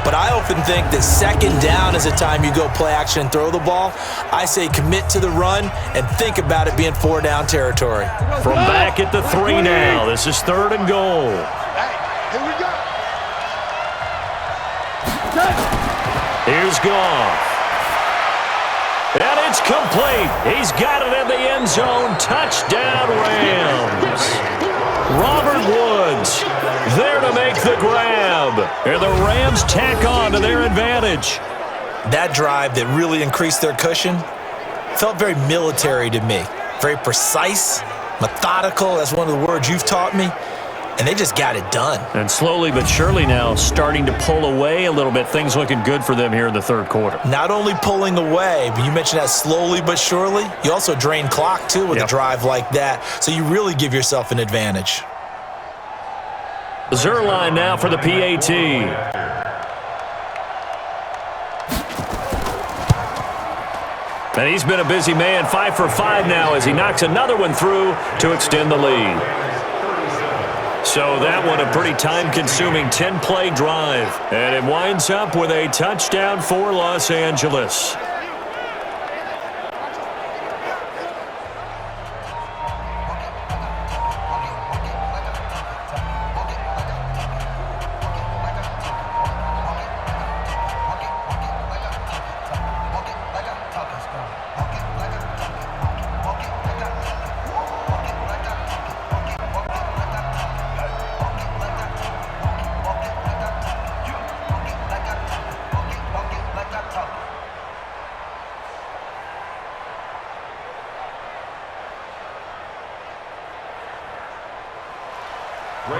But I often think that second down is a time you go play action and throw the ball. I say commit to the run and think about it being 4-down territory. From back at the 3 now, this is third and goal. Here we go. Here's Goff. And it's complete. He's got it in the end zone. Touchdown, Rams. Robert Woods there to make the grab. And the Rams tack on to their advantage. That drive that really increased their cushion felt very military to me. Very precise, methodical. That's one of the words you've taught me. And they just got it done. And slowly but surely now starting to pull away a little bit. Things looking good for them here in the third quarter. Not only pulling away, but you mentioned that slowly but surely. You also drain clock, too, with a drive like that. So you really give yourself an advantage. Zerline now for the PAT. And he's been a busy man, 5 for 5 now as he knocks another one through to extend the lead. So that one a pretty time-consuming 10-play drive. And it winds up with a touchdown for Los Angeles.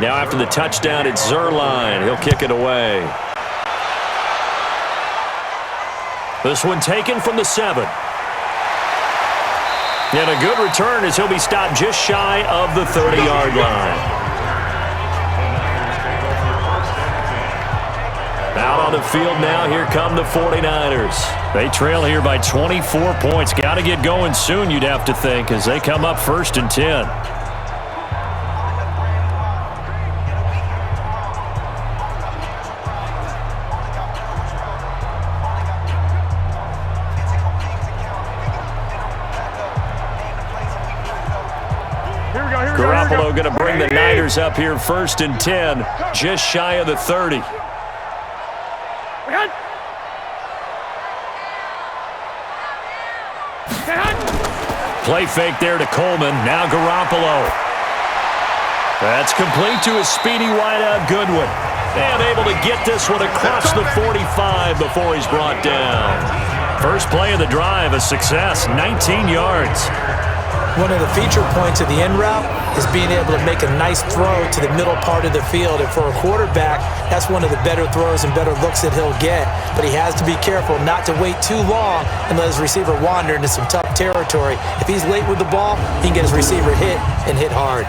Now after the touchdown, it's Zerline. He'll kick it away. This one taken from the 7. And a good return as he'll be stopped just shy of the 30-yard line. Out on the field now, here come the 49ers. They trail here by 24 points. Got to get going soon, you'd have to think, as they come up first and 10. Garoppolo going to bring the Niners up here first and 10, just shy of the 30. Play fake there to Coleman. Now Garoppolo. That's complete to his speedy wideout Goodwin. And able to get this one across the 45 before he's brought down. First play of the drive, a success, 19 yards. One of the feature points of the end route is being able to make a nice throw to the middle part of the field. And for a quarterback, that's one of the better throws and better looks that he'll get. But he has to be careful not to wait too long and let his receiver wander into some tough territory. If he's late with the ball, he can get his receiver hit and hit hard.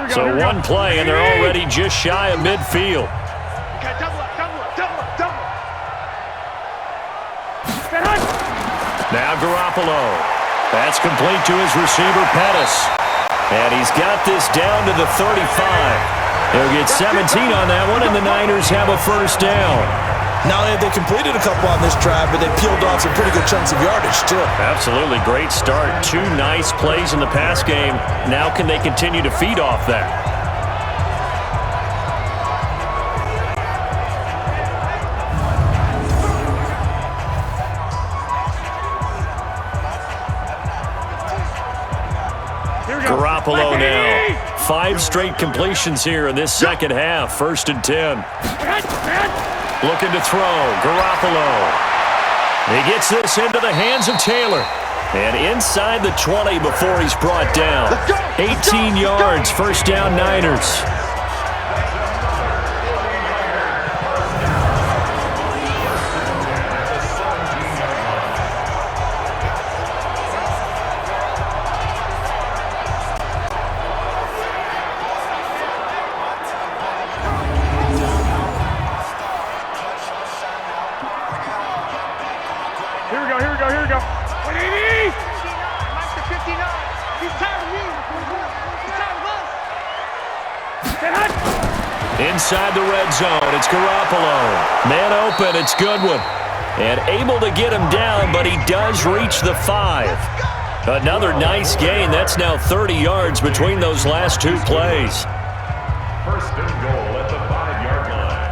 So one play, and they're already just shy of midfield. Now Garoppolo. That's complete to his receiver, Pettis. And he's got this down to the 35. He'll get 17 on that one, and the Niners have a first down. Not only have they completed a couple on this drive, but they peeled off some pretty good chunks of yardage, too. Absolutely. Great start. 2 nice plays in the pass game. Now can they continue to feed off that? Garoppolo now. 5 straight completions here in this second half. 1st and 10. Looking to throw. Garoppolo. He gets this into the hands of Taylor. And inside the 20 before he's brought down. 18 yards, 1st down Niners. Here we go. 180! Mike's the 59. He's tired of me. He's tired of us. Get hot! Inside the red zone, it's Garoppolo. Man open, it's Goodwin. And able to get him down, but he does reach the 5. Another nice gain. That's now 30 yards between those last 2 plays. 1st and goal at the 5-yard line.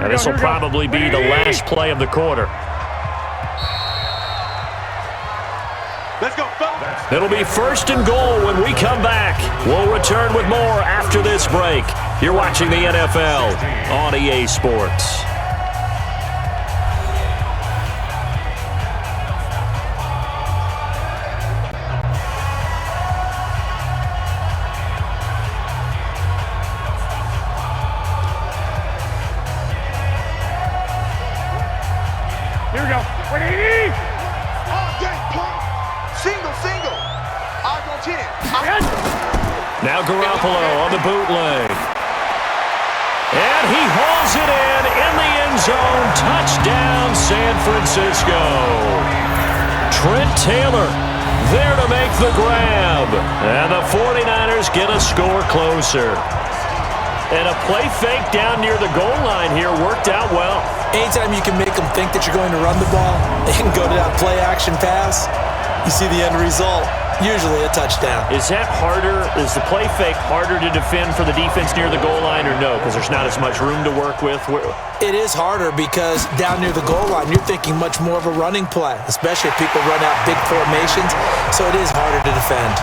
And this will probably be the last play of the quarter. Let's go, fellas. It'll be 1st and goal when we come back. We'll return with more after this break. You're watching the NFL on EA Sports. Here we go. 180! All day, pump. Single. Argentine. Now Garoppolo on the bootleg. And he hauls it in the end zone. Touchdown, San Francisco. Trent Taylor there to make the grab. And the 49ers get a score closer. And a play fake down near the goal line here worked out well. Anytime you can make them think that you're going to run the ball and go to that play action pass, you see the end result, usually a touchdown. Is that harder? Is the play fake harder to defend for the defense near the goal line or no? Because there's not as much room to work with? It is harder because down near the goal line, you're thinking much more of a running play, especially if people run out big formations, so it is harder to defend.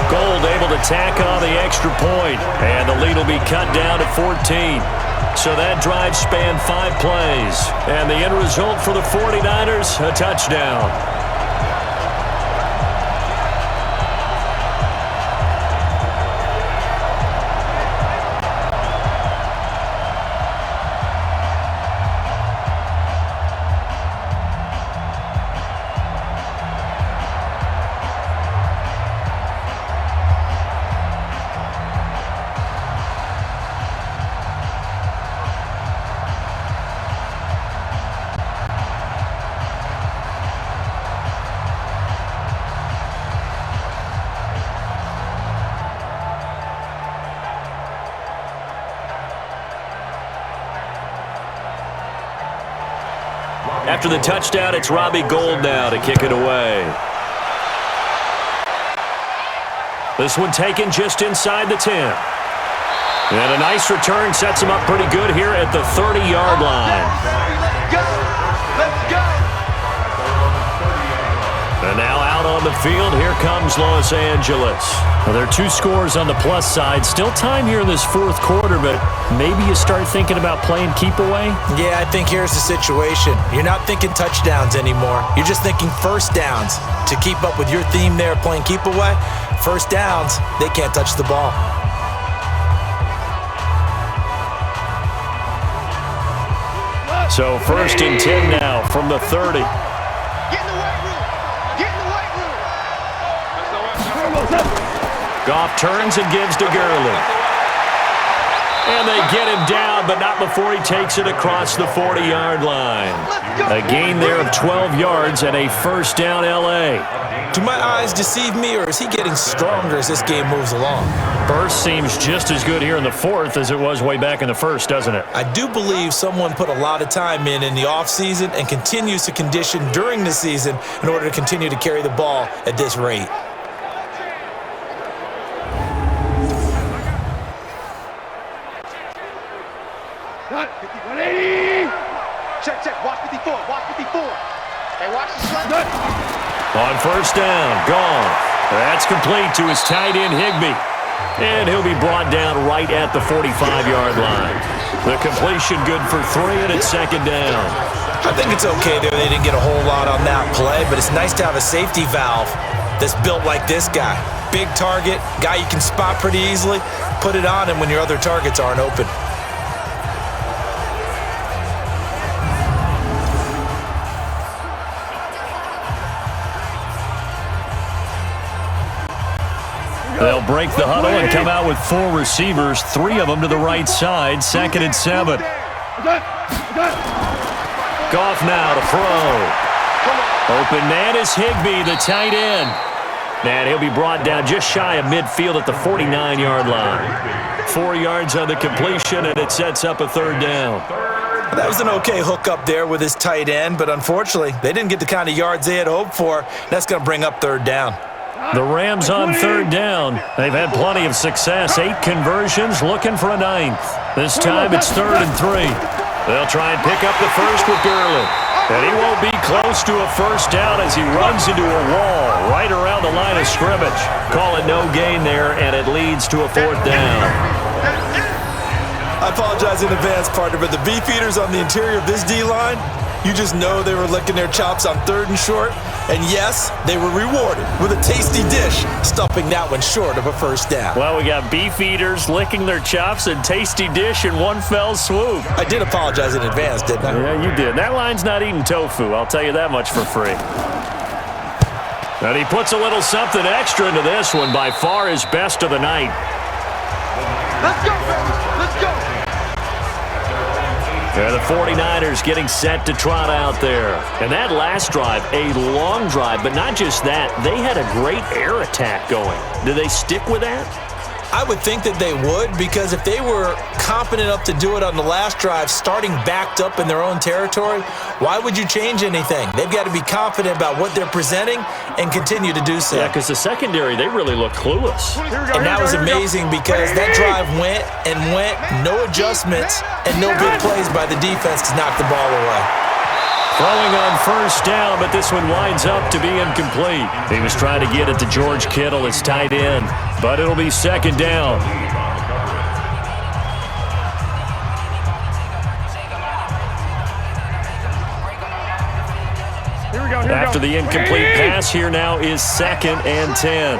Gold able to tack on the extra point, and the lead will be cut down to 14. So that drive spanned 5 plays, and the end result for the 49ers, a touchdown. After the touchdown, it's Robbie Gould now to kick it away. This one taken just inside the 10. And a nice return sets him up pretty good here at the 30-yard line. Let's go. And now out on the field, here comes Los Angeles. Well, there are 2 scores on the plus side. Still time here in this 4th quarter, but maybe you start thinking about playing keep away? Yeah, I think here's the situation. You're not thinking touchdowns anymore. You're just thinking first downs. To keep up with your theme there playing keep away, first downs, they can't touch the ball. So 1st and 10 now from the 30. Get in the weight room. Get in the weight room. Goff turns and gives to Gurley. And they get him down, but not before he takes it across the 40-yard line. A gain there of 12 yards and a first down L.A. Do my eyes deceive me, or is he getting stronger as this game moves along? Burst seems just as good here in the 4th as it was way back in the 1st, doesn't it? I do believe someone put a lot of time in the offseason and continues to condition during the season in order to continue to carry the ball at this rate. Check. Watch 54. Hey, watch the sled. On first down, Goff. That's complete to his tight end, Higbee. And he'll be brought down right at the 45-yard line. The completion good for 3, and it's second down. I think it's okay there. They didn't get a whole lot on that play, but it's nice to have a safety valve that's built like this guy. Big target, guy you can spot pretty easily. Put it on him when your other targets aren't open. They'll break the huddle and come out with 4 receivers, 3 of them to the right side, 2nd and 7. Goff now to throw. Open man is Higbee, the tight end. And he'll be brought down just shy of midfield at the 49-yard line. 4 yards on the completion, and it sets up a 3rd down. That was an okay hookup there with his tight end, but unfortunately, they didn't get the kind of yards they had hoped for. That's going to bring up 3rd down. The Rams on 3rd down. They've had plenty of success. 8 conversions, looking for a 9th. This time it's 3rd and 3. They'll try and pick up the first with Gurley. And he won't be close to a first down as he runs into a wall right around the line of scrimmage. Call it no gain there, and it leads to a 4th down. I apologize in advance, partner, but the beef eaters on the interior of this D-line, you just know they were licking their chops on 3rd and short. And yes, they were rewarded with a tasty dish, stuffing that one short of a first down. Well, we got beef eaters licking their chops and tasty dish in one fell swoop. I did apologize in advance, didn't I? Yeah, you did. That line's not eating tofu. I'll tell you that much for free. And he puts a little something extra into this one, by far his best of the night. Let's go, baby. Let's go. And the 49ers getting set to trot out there. And that last drive, a long drive, but not just that. They had a great air attack going. Do they stick with that? I would think that they would, because if they were confident enough to do it on the last drive, starting backed up in their own territory, why would you change anything? They've got to be confident about what they're presenting and continue to do so. Yeah, because the secondary, they really look clueless. And that was amazing because that drive went and went, no adjustments, and no big plays by the defense to knock the ball away. Throwing on first down, but this one winds up to be incomplete. He was trying to get it to George Kittle, his tight end, but it'll be 2nd down. After the incomplete pass, here now is 2nd and 10.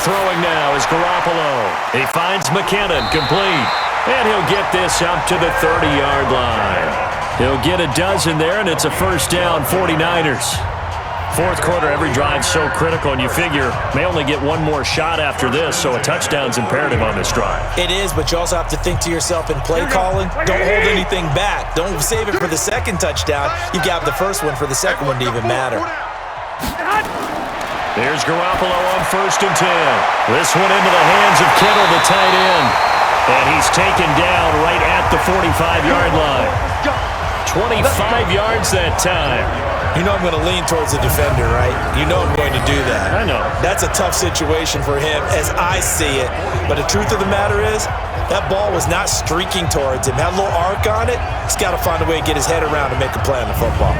Throwing now is Garoppolo. He finds McKinnon, complete. And he'll get this up to the 30-yard line. He'll get a dozen there, and it's a first down, 49ers. 4th quarter, every drive so critical, and you figure may only get one more shot after this, so a touchdown's imperative on this drive. It is, but you also have to think to yourself in play calling, don't hold anything back. Don't save it for the 2nd touchdown. You got the first one for the 2nd one to even matter. There's Garoppolo on 1st and 10. This one into the hands of Kittle, the tight end. And he's taken down right at the 45-yard line. 25 yards that time. You know I'm going to lean towards the defender, right? You know I'm going to do that. I know. That's a tough situation for him as I see it. But the truth of the matter is, that ball was not streaking towards him. Had a little arc on it. He's got to find a way to get his head around and make a play on the football.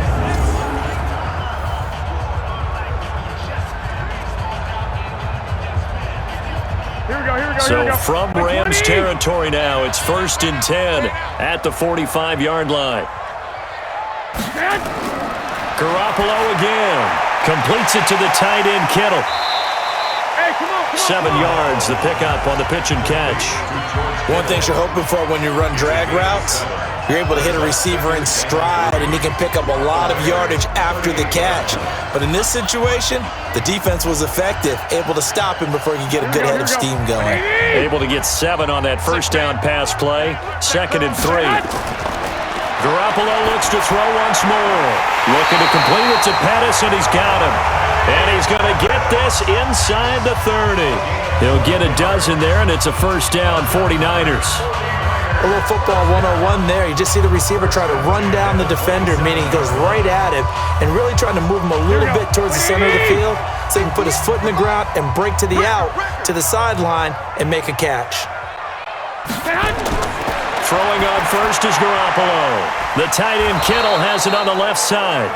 So from Rams territory now, it's 1st and 10 at the 45-yard line. Garoppolo again. Completes it to the tight end, Kittle. 7 yards, the pickup on the pitch and catch. One thing you're hoping for when you run drag routes, you're able to hit a receiver in stride, and he can pick up a lot of yardage after the catch. But in this situation, the defense was effective, able to stop him before he could get a good head of steam going. Able to get 7 on that first down pass play. 2nd and 3. Garoppolo looks to throw once more. Looking to complete it to Pettis, and he's got him. And he's going to get this inside the 30. He'll get a dozen there, and it's a first down, 49ers. A little football 101 there. You just see the receiver try to run down the defender, meaning he goes right at him and really trying to move him a little bit towards the center of the field so he can put his foot in the ground and break to the out, to the sideline, and make a catch. Throwing on first is Garoppolo. The tight end Kittle has it on the left side.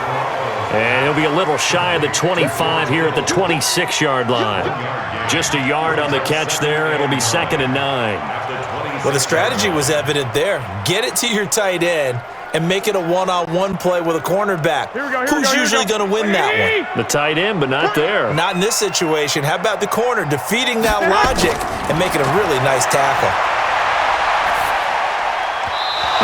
And he'll be a little shy of the 25 here at the 26-yard line. Just a yard on the catch there. It'll be 2nd and 9. Well, the strategy was evident there. Get it to your tight end and make it a one-on-one play with a cornerback. Who's usually going to win that one? The tight end, but not there. Not in this situation. How about the corner defeating that logic and making a really nice tackle?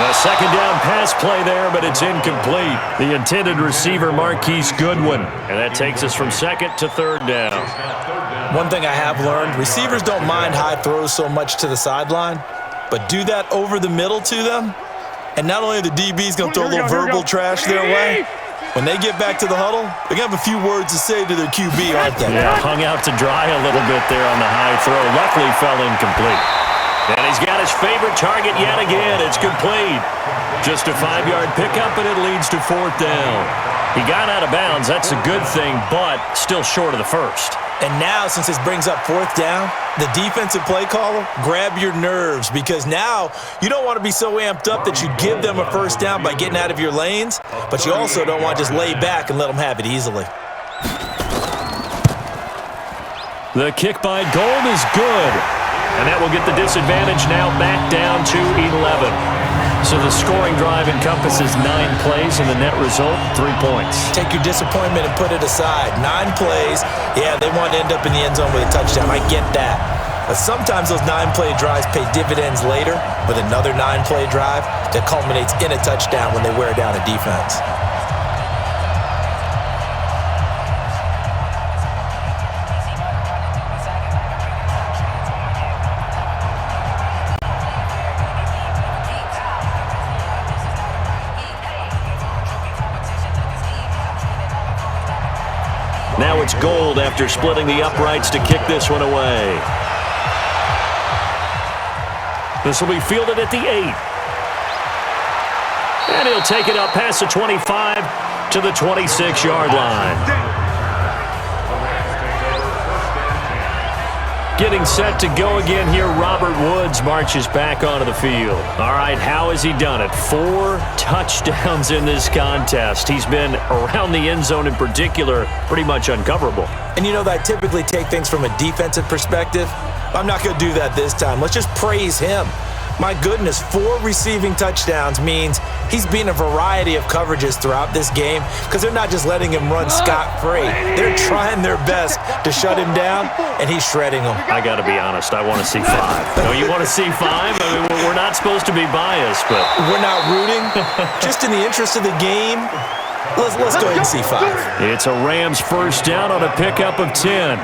A second down pass play there, but it's incomplete. The intended receiver, Marquise Goodwin. And that takes us from 2nd to 3rd down. One thing I have learned, receivers don't mind high throws so much to the sideline, but do that over the middle to them, and not only are the DBs going to throw a little verbal trash their way, when they get back to the huddle, they're going to have a few words to say to their QB, aren't they? Yeah, hung out to dry a little bit there on the high throw. Luckily fell incomplete. And he's got his favorite target yet again. It's complete. Just a 5-yard pickup, and it leads to 4th down. He got out of bounds. That's a good thing, but still short of the first. And now, since this brings up 4th down, the defensive play caller, grab your nerves, because now you don't want to be so amped up that you give them a first down by getting out of your lanes, but you also don't want to just lay back and let them have it easily. The kick by Gold is good. And that will get the disadvantage now back down to 11. So the scoring drive encompasses 9 plays, and the net result, 3 points. Take your disappointment and put it aside. 9 plays, yeah, they want to end up in the end zone with a touchdown. I get that. But sometimes those 9-play drives pay dividends later with another 9-play drive that culminates in a touchdown when they wear down a defense. Now it's Gold after splitting the uprights to kick this one away. This will be fielded at the 8. And he'll take it up past the 25 to the 26-yard line. Getting set to go again here, Robert Woods marches back onto the field. All right, how has he done it? 4 touchdowns in this contest. He's been around the end zone in particular, pretty much uncoverable. And you know that I typically take things from a defensive perspective. I'm not going to do that this time. Let's just praise him. My goodness, 4 receiving touchdowns means he's been a variety of coverages throughout this game because they're not just letting him run scot-free. They're trying their best to shut him down, and he's shredding them. I got to be honest, I want to see 5. No, you want to see 5? I mean, we're not supposed to be biased, but... We're not rooting. Just in the interest of the game, let's go ahead and see 5. It's a Rams first down on a pickup of 10.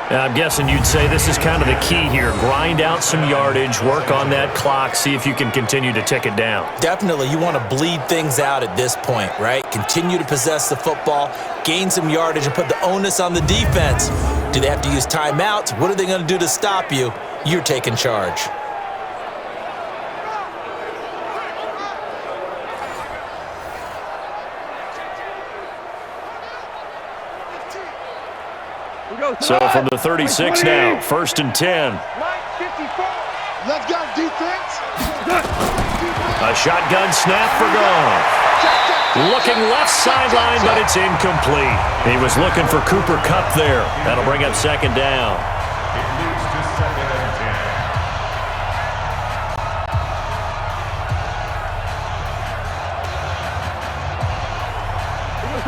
I'm guessing you'd say this is kind of the key here. Grind out some yardage, work on that clock, see if you can continue to tick it down. Definitely. You want to bleed things out at this point, right? Continue to possess the football, gain some yardage, and put the onus on the defense. Do they have to use timeouts? What are they going to do to stop you? You're taking charge. So from the 36 now, 1st and 10. Let's go, defense. A shotgun snap for Goff. Looking left sideline, but it's incomplete. He was looking for Cooper Kupp there. That'll bring up 2nd down.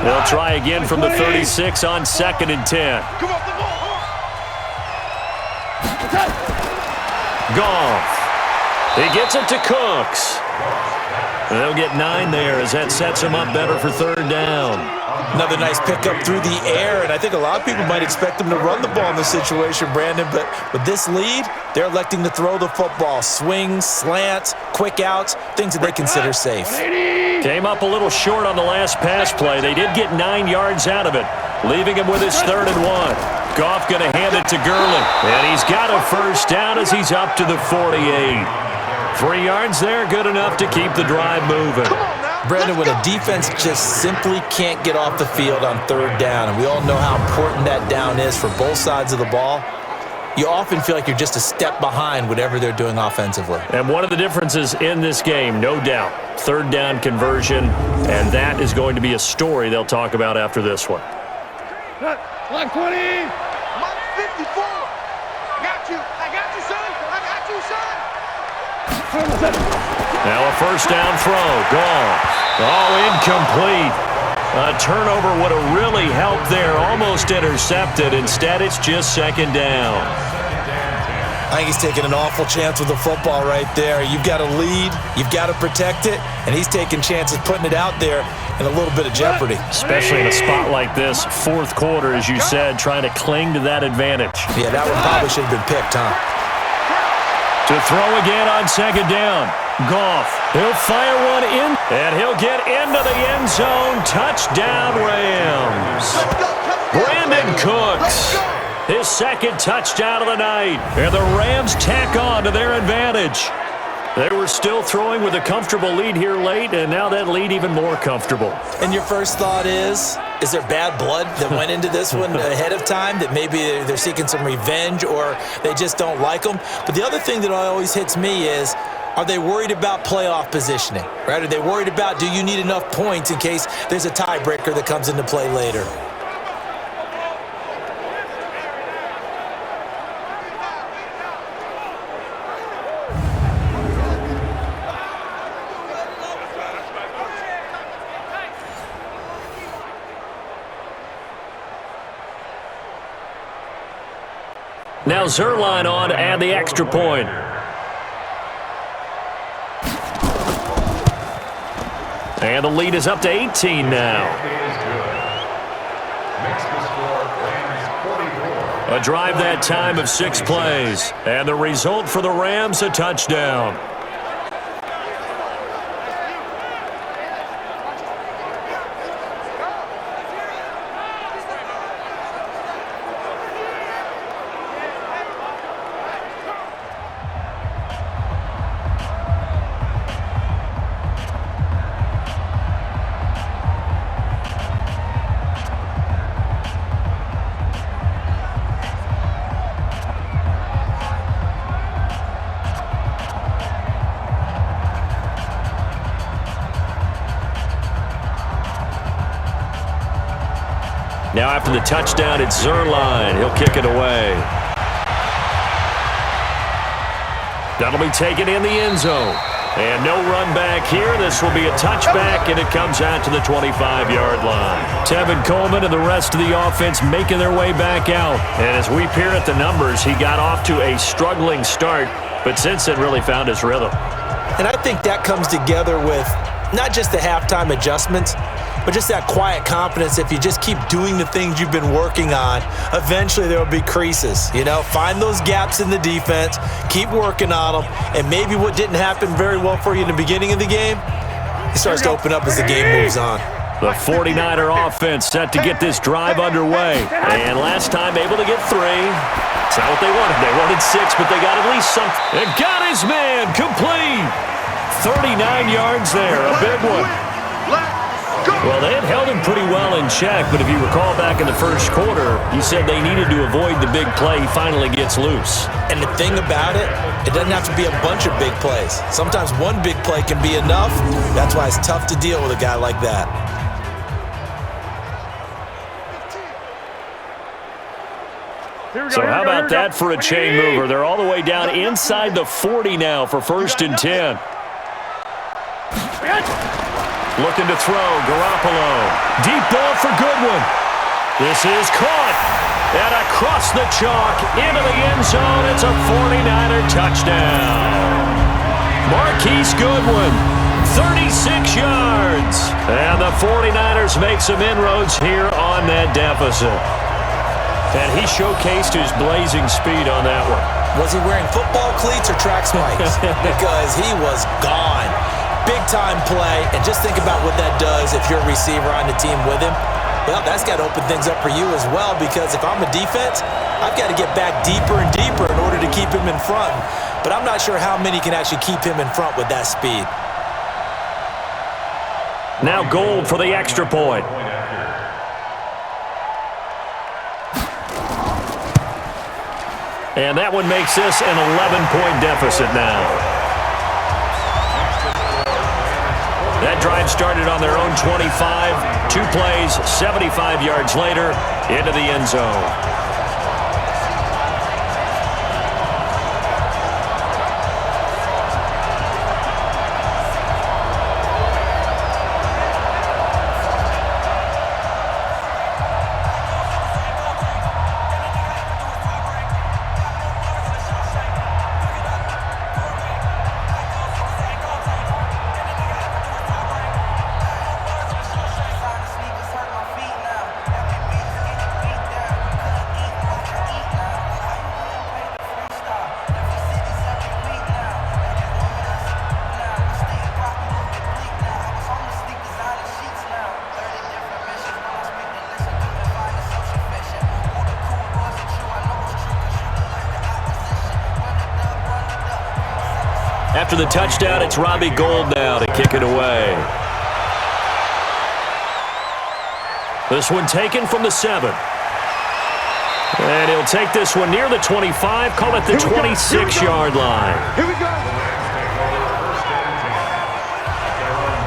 They'll try again from the 36 on 2nd and 10. Goff. He gets it to Cooks. They'll get 9 there as that sets him up better for 3rd down. Another nice pickup through the air, and I think a lot of people might expect him to run the ball in this situation, Brandon, but with this lead, they're electing to throw the football. Swings, slants, quick outs, things that they consider safe. Came up a little short on the last pass play. They did get 9 yards out of it, leaving him with his 3rd and 1. Goff going to hand it to Gurley, and he's got a first down as he's up to the 48. 3 yards there, good enough to keep the drive moving. Brandon, when a defense just simply can't get off the field on 3rd down, and we all know how important that down is for both sides of the ball, you often feel like you're just a step behind whatever they're doing offensively. And one of the differences in this game, no doubt, third down conversion, and that is going to be a story they'll talk about after this one. Block 20. Mike 54. I got you, son. I got you, son. Now a first down throw. Goff. Oh, incomplete. A turnover would have really helped there. Almost intercepted. Instead, it's just second down. I think he's taking an awful chance with the football right there. You've got to lead, you've got to protect it, and he's taking chances putting it out there in a little bit of jeopardy. Especially in a spot like this, fourth quarter, as you said, trying to cling to that advantage. Yeah, that one probably should have been picked, huh? To throw again on second down. Goff, he'll fire one in, and he'll get into the end zone. Touchdown, Rams. Brandon Cooks, his second touchdown of the night. And the Rams tack on to their advantage. They were still throwing with a comfortable lead here late, and now that lead even more comfortable. And your first thought is there bad blood that went into this one ahead of time, that maybe they're seeking some revenge or they just don't like them? But the other thing that always hits me is, are they worried about playoff positioning, right? Are they worried about, do you need enough points in case there's a tiebreaker that comes into play later? Now Zerline on and the extra point. And the lead is up to 18 now. A drive that time of 6 plays. And the result for the Rams, a touchdown. Now after the touchdown, it's Zerline. He'll kick it away. That'll be taken in the end zone. And no run back here. This will be a touchback, and it comes out to the 25-yard line. Tevin Coleman and the rest of the offense making their way back out. And as we peer at the numbers, he got off to a struggling start, but since then really found his rhythm. And I think that comes together with not just the halftime adjustments, but just that quiet confidence. If you just keep doing the things you've been working on, eventually there will be creases. You know, find those gaps in the defense, keep working on them, and maybe what didn't happen very well for you in the beginning of the game, it starts to open up as the game moves on. The 49er offense set to get this drive underway. And last time able to get 3. It's not what they wanted. They wanted 6, but they got at least something. And got his man complete. 39 yards there, a big one. Well, they had held him pretty well in check, but if you recall back in the first quarter, you said they needed to avoid the big play. He finally gets loose. And the thing about it, it doesn't have to be a bunch of big plays. Sometimes one big play can be enough. That's why it's tough to deal with a guy like that. So how about that for a chain mover? They're all the way down inside the 40 now for 1st and 10. Looking to throw, Garoppolo. Deep ball for Goodwin. This is caught. And across the chalk, into the end zone. It's a 49er touchdown. Marquise Goodwin, 36 yards. And the 49ers make some inroads here on that deficit. And he showcased his blazing speed on that one. Was he wearing football cleats or track spikes? Because he was gone. Big-time play, and just think about what that does if you're a receiver on the team with him. Well, that's got to open things up for you as well, because if I'm a defense, I've got to get back deeper and deeper in order to keep him in front. But I'm not sure how many can actually keep him in front with that speed. Now Gold for the extra point. And that one makes this an 11-point deficit now. That drive started on their own 25. 2 plays, 75 yards later, into the end zone. After the touchdown, it's Robbie Gould now to kick it away. This one taken from the 7. And he'll take this one near the 25, call it the 26-yard line. Here we go.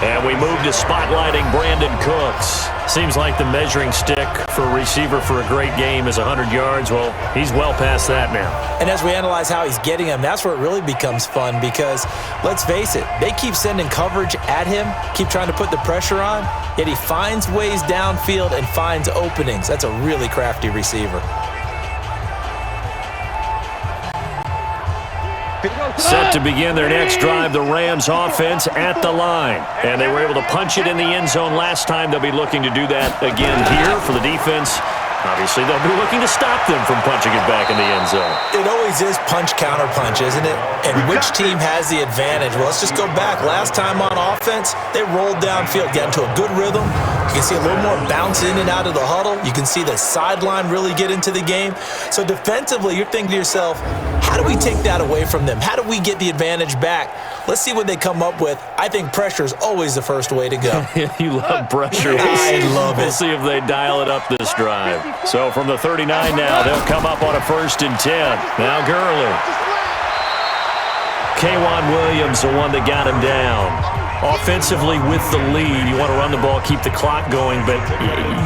And we move to spotlighting Brandon Cooks. Seems like the measuring stick for a receiver for a great game is 100 yards. Well, he's well past that now. And as we analyze how he's getting them, that's where it really becomes fun because, let's face it, they keep sending coverage at him, keep trying to put the pressure on, yet he finds ways downfield and finds openings. That's a really crafty receiver. Set to begin their next drive, the Rams offense at the line. And they were able to punch it in the end zone last time. They'll be looking to do that again here for the defense. Obviously, they'll be looking to stop them from punching it back in the end zone. It always is punch, counter punch, isn't it? And which team has the advantage? Well, let's just go back. Last time on offense, they rolled downfield, got into a good rhythm. You can see a little more bounce in and out of the huddle. You can see the sideline really get into the game. So defensively, you're thinking to yourself, how do we take that away from them? How do we get the advantage back? Let's see what they come up with. I think pressure is always the first way to go. You love pressure. I love it. We'll see if they dial it up this drive. So from the 39 now, they'll come up on a 1st and 10. Now Gurley. K'Wan Williams, the one that got him down. Offensively with the lead, you want to run the ball, keep the clock going, but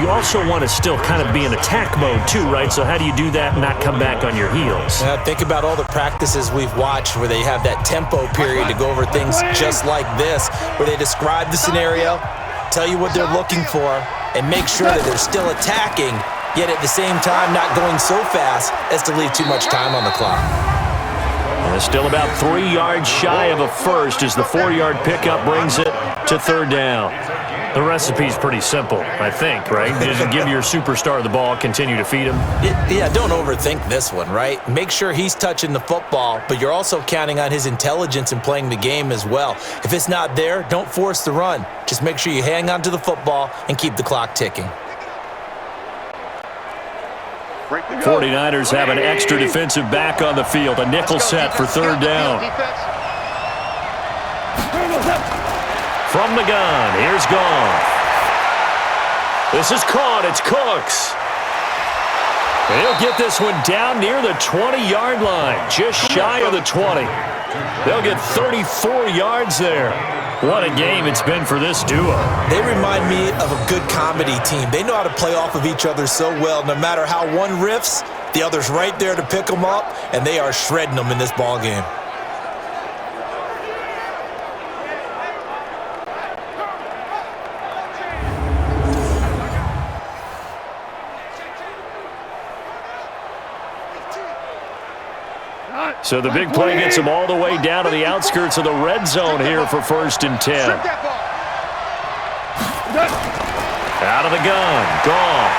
you also want to still kind of be in attack mode too, right? So how do you do that and not come back on your heels? Think about all the practices we've watched where they have that tempo period to go over things just like this, where they describe the scenario, tell you what they're looking for, and make sure that they're still attacking, yet at the same time not going so fast as to leave too much time on the clock. And still about 3 yards shy of a first as the 4-yard pickup brings it to 3rd down. The recipe's pretty simple, I think, right? Just give your superstar the ball, continue to feed him. Yeah, don't overthink this one, right? Make sure he's touching the football, but you're also counting on his intelligence in playing the game as well. If it's not there, don't force the run. Just make sure you hang on to the football and keep the clock ticking. 49ers have an extra defensive back on the field. A nickel set for 3rd down. From the gun, here's Goff. This is caught. It's Cooks. They'll get this one down near the 20-yard line, just shy of the 20. They'll get 34 yards there. What a game it's been for this duo. They remind me of a good comedy team. They know how to play off of each other so well. No matter how one riffs, the other's right there to pick them up, and they are shredding them in this ball game. So the big play gets them all the way down to the outskirts of the red zone here for 1st and 10. Out of the gun, Goff.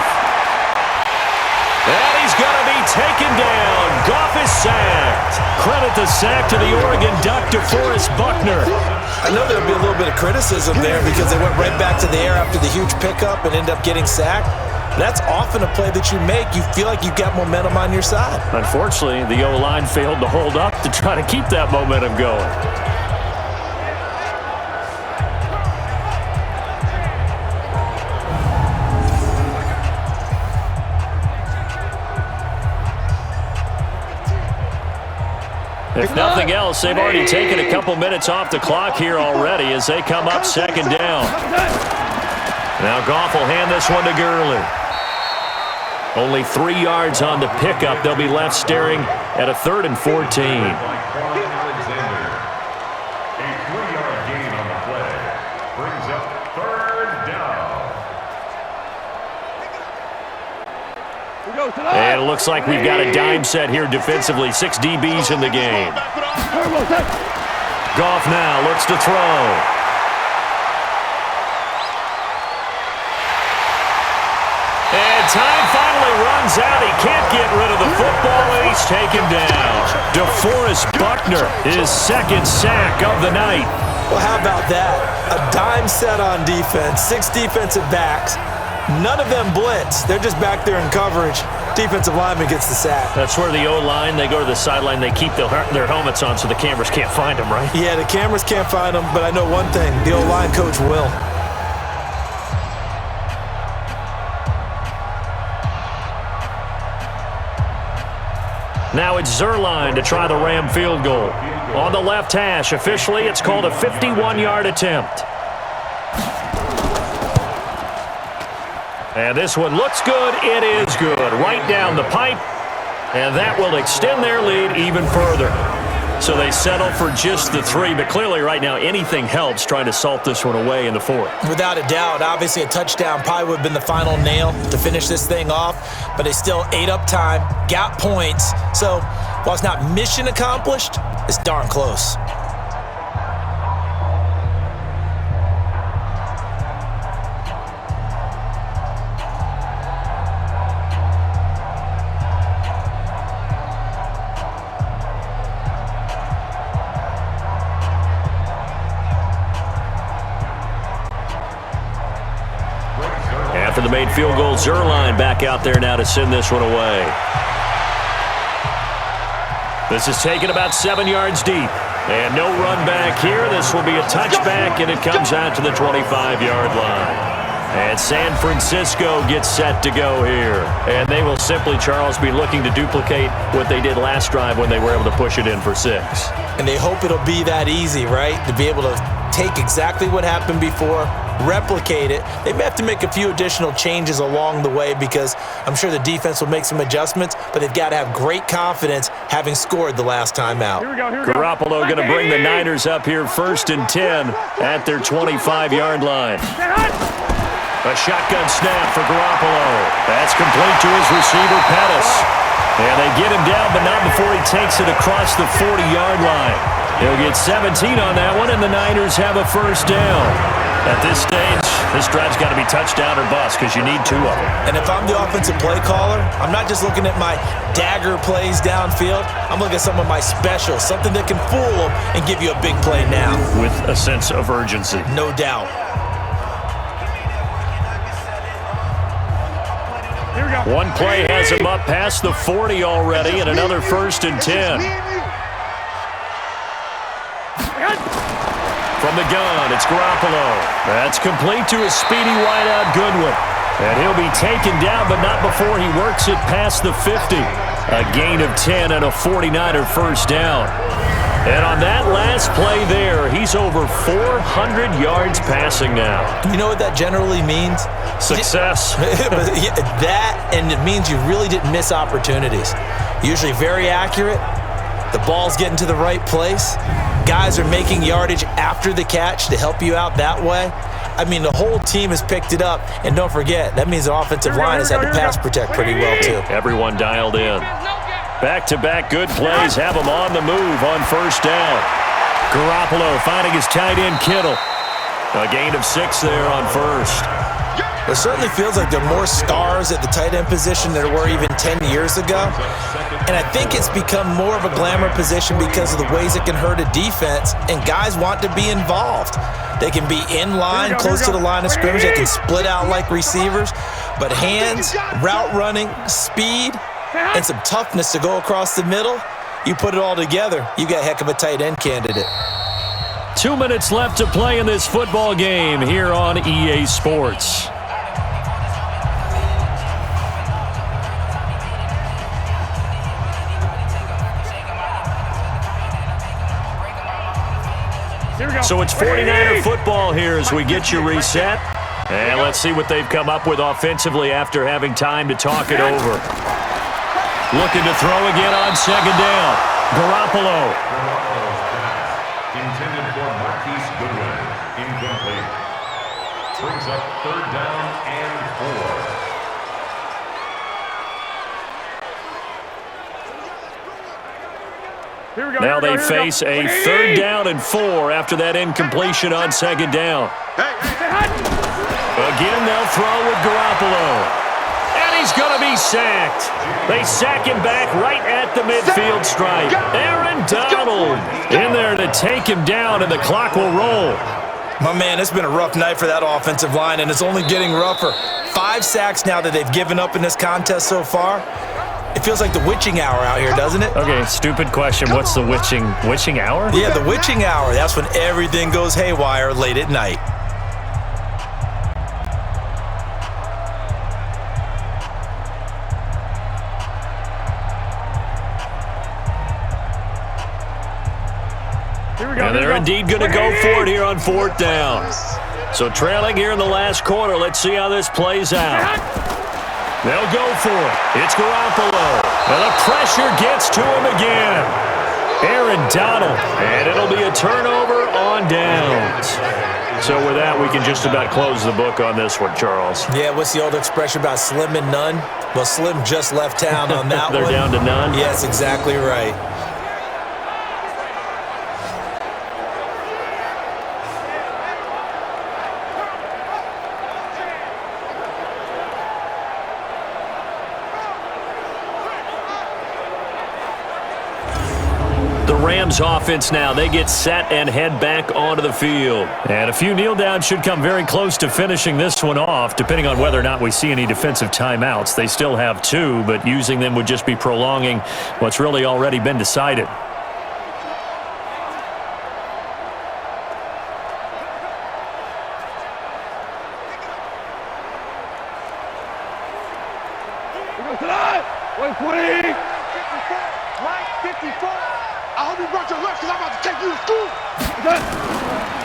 And he's going to be taken down. Goff is sacked. Credit the sack to the Oregon Duck, DeForest Buckner. I know there'll be a little bit of criticism there because they went right back to the air after the huge pickup and ended up getting sacked. That's often a play that you make. You feel like you've got momentum on your side. Unfortunately, the O-line failed to hold up to try to keep that momentum going. If nothing else, they've already taken a couple minutes off the clock here already as they come up second down. Now Goff will hand this one to Gurley. Only 3 yards on the pickup. They'll be left staring at a 3rd and 14. And it looks like we've got a dime set here defensively. 6 DBs in the game. Goff now looks to throw. And time finally runs out. He can't get rid of the football, and he's taken down. DeForest Buckner, his 2nd sack of the night. Well, how about that? A dime set on defense, 6 defensive backs. None of them blitz. They're just back there in coverage. Defensive lineman gets the sack. That's where the O-line, they go to the sideline, they keep their helmets on so the cameras can't find them, right? Yeah, the cameras can't find them, but I know one thing. The O-line coach will. Now it's Zerline to try the Ram field goal. On the left hash, officially, it's called a 51-yard attempt. And this one looks good. It is good. Right down the pipe. And that will extend their lead even further. So they settle for just the 3. But clearly right now anything helps trying to salt this one away in the 4th. Without a doubt. Obviously a touchdown probably would have been the final nail to finish this thing off. But they still ate up time, got points. So while it's not mission accomplished, it's darn close. After the made field goal, Zerline back out there now to send this one away. This is taken about 7 yards deep. And no run back here. This will be a touchback, and it comes out to the 25-yard line. And San Francisco gets set to go here. And they will simply, Charles, be looking to duplicate what they did last drive when they were able to push it in for 6. And they hope it'll be that easy, right? To be able to take exactly what happened before, replicate it. They may have to make a few additional changes along the way because I'm sure the defense will make some adjustments, but they've got to have great confidence having scored the last time out. Here we go. Garoppolo going to bring the Niners up here 1st and 10 at their 25-yard line. A shotgun snap for Garoppolo. That's complete to his receiver, Pettis. And they get him down, but not before he takes it across the 40-yard line. He'll get 17 on that one, and the Niners have a 1st down. At this stage, this drive's got to be touchdown or bust because you need 2 of them. And if I'm the offensive play caller, I'm not just looking at my dagger plays downfield. I'm looking at some of my specials, something that can fool them and give you a big play now. With a sense of urgency. No doubt. One play has him up past the 40 already, and another 1st and 10. From the gun, it's Garoppolo. That's complete to his speedy wideout Goodwin. And he'll be taken down, but not before he works it past the 50. A gain of 10 and a 49er 1st down. And on that last play there, he's over 400 yards passing now. You know what that generally means? Success. That, and it means you really didn't miss opportunities. Usually very accurate. The ball's getting to the right place. Guys are making yardage after the catch to help you out that way. I mean, the whole team has picked it up. And don't forget, that means the offensive line has had to pass protect pretty well, too. Everyone dialed in. Back-to-back good plays have them on the move on 1st down. Garoppolo finding his tight end Kittle. A gain of 6 there on 1st. It certainly feels like there are more stars at the tight end position than there were even 10 years ago. And I think it's become more of a glamour position because of the ways it can hurt a defense, and guys want to be involved. They can be in line, close to the line of scrimmage. They can split out like receivers. But hands, route running, speed, and some toughness to go across the middle, you put it all together, you got a heck of a tight end candidate. 2 minutes left to play in this football game here on EA Sports. So it's 49er football here as we get you reset. And let's see what they've come up with offensively after having time to talk it over. Looking to throw again on second down. Garoppolo. Intended for Marquise Goodwin. Incomplete. Brings up third down and 4. Now they face a third down and 4 after that incompletion on second down. Again, they'll throw with Garoppolo. And he's going to be sacked. They sack him back right at the midfield stripe. Aaron Donald in there to take him down, and the clock will roll. My man, it's been a rough night for that offensive line, and it's only getting rougher. 5 sacks now that they've given up in this contest so far. It feels like the witching hour out here, doesn't it? Okay, stupid question. What's the witching hour? Yeah, the witching hour. That's when everything goes haywire late at night. And they're indeed going to go for it here on fourth down. So trailing here in the last quarter. Let's see how this plays out. They'll go for it. It's Garoppolo. And the pressure gets to him again. Aaron Donald. And it'll be a turnover on downs. So with that, we can just about close the book on this one, Charles. Yeah, what's the old expression about slim and none? Well, Slim just left town on that They're one. down to none? Yes, exactly right. Rams offense now. They get set and head back onto the field. And a few kneel downs should come very close to finishing this one off, depending on whether or not we see any defensive timeouts. They still have 2, but using them would just be prolonging what's really already been decided.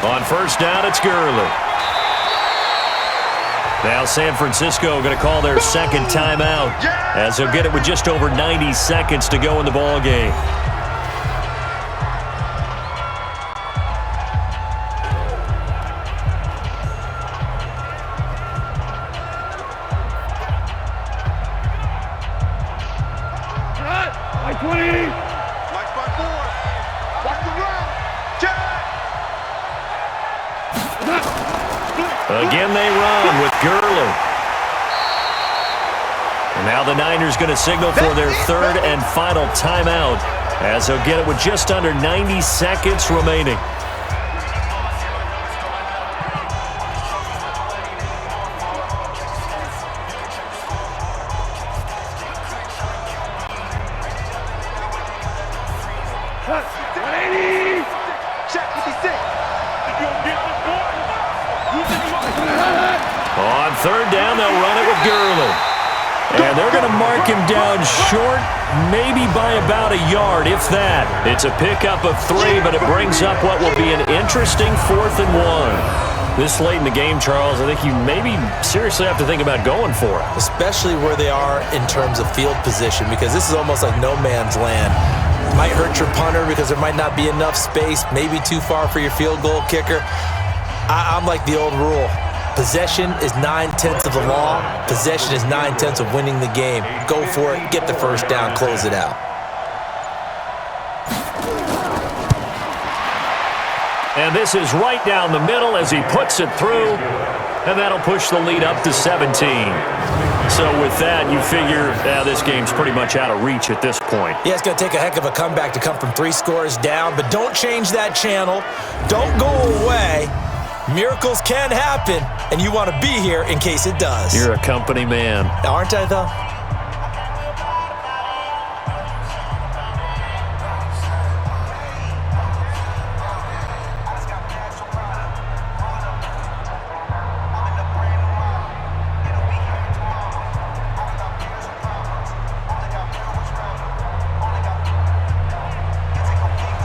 On first down, it's Gurley. Now San Francisco going to call their second timeout as they'll get it with just over 90 seconds to go in the ball game. Again, they run with Gurley. And now the Niners going to signal for their third and final timeout as they'll get it with just under 90 seconds remaining. On third down, they'll run it with Gurley. And they're going to mark him down short, maybe by about a yard, if that. It's a pickup of 3, but it brings up what will be an interesting 4th and 1. This late in the game, Charles, I think you maybe seriously have to think about going for it. Especially where they are in terms of field position, because this is almost like no man's land. Might hurt your punter because there might not be enough space, maybe too far for your field goal kicker. I'm like the old rule. Possession is 9/10 of the law. Possession is 9/10 of winning the game. Go for it, get the first down, close it out. And this is right down the middle as he puts it through, and that'll push the lead up to 17. So with that, you figure this game's pretty much out of reach at this point. Yeah, it's going to take a heck of a comeback to come from 3 scores down, but don't change that channel. Don't go away. Miracles can happen, and you want to be here in case it does. You're a company man. Aren't I, though?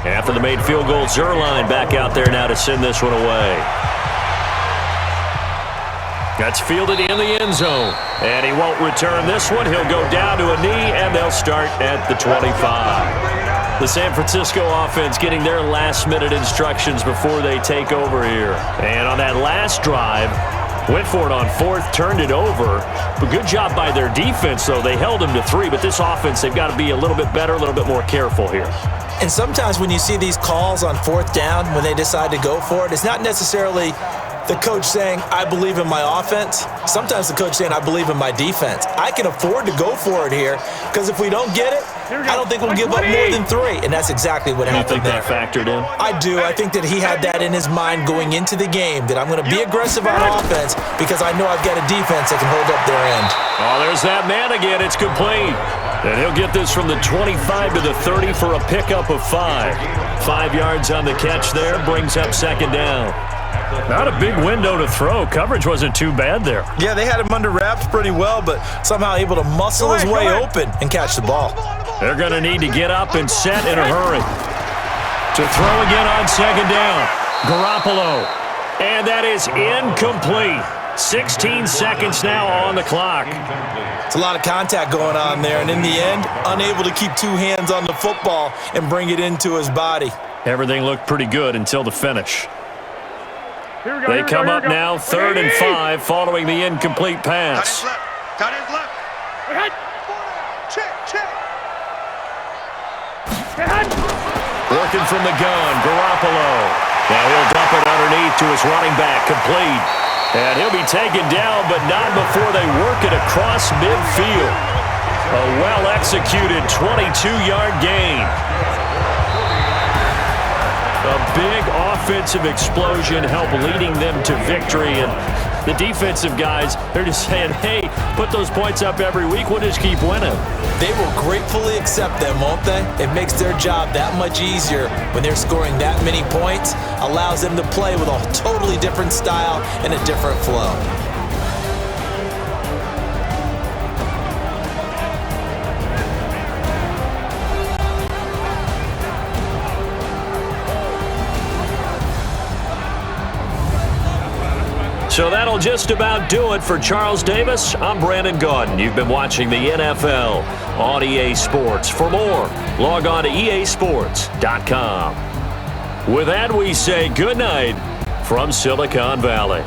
After the made field goal. Zerline back out there now to send this one away. That's fielded in the end zone. And he won't return this one. He'll go down to a knee, and they'll start at the 25. The San Francisco offense getting their last-minute instructions before they take over here. And on that last drive, went for it on fourth, turned it over. But good job by their defense, though. They held them to 3, but this offense, they've got to be a little bit better, a little bit more careful here. And sometimes when you see these calls on fourth down, when they decide to go for it, it's not necessarily the coach saying, I believe in my offense. Sometimes the coach saying, I believe in my defense. I can afford to go for it here because if we don't get it, I don't think we'll give up more than 3. And that's exactly what happened there. You think that factored in? I do. I think that he had that in his mind going into the game, that I'm going to be aggressive on offense because I know I've got a defense that can hold up their end. Oh, there's that man again. It's complete. And he'll get this from the 25 to the 30 for a pickup of 5. 5 yards on the catch there, brings up second down. Not a big window to throw. Coverage wasn't too bad there. Yeah, they had him under wraps pretty well, but somehow able to muscle his way open and catch the ball. They're going to need to get up and set in a hurry. To throw again on second down. Garoppolo. And that is incomplete. 16 seconds now on the clock. It's a lot of contact going on there, and in the end, unable to keep 2 hands on the football and bring it into his body. Everything looked pretty good until the finish. They come up now, 3rd and 5, following the incomplete pass. Tight end's left. Check. Working from the gun, Garoppolo. Now he'll dump it underneath to his running back, complete. And he'll be taken down, but not before they work it across midfield. A well-executed 22-yard gain. A big offensive explosion helped leading them to victory. And the defensive guys, they're just saying, hey, put those points up every week. We'll just keep winning. They will gratefully accept them, won't they? It makes their job that much easier when they're scoring that many points. Allows them to play with a totally different style and a different flow. So that'll just about do it for Charles Davis. I'm Brandon Gaudin. You've been watching the NFL on EA Sports. For more, log on to easports.com. With that, we say good night from Silicon Valley.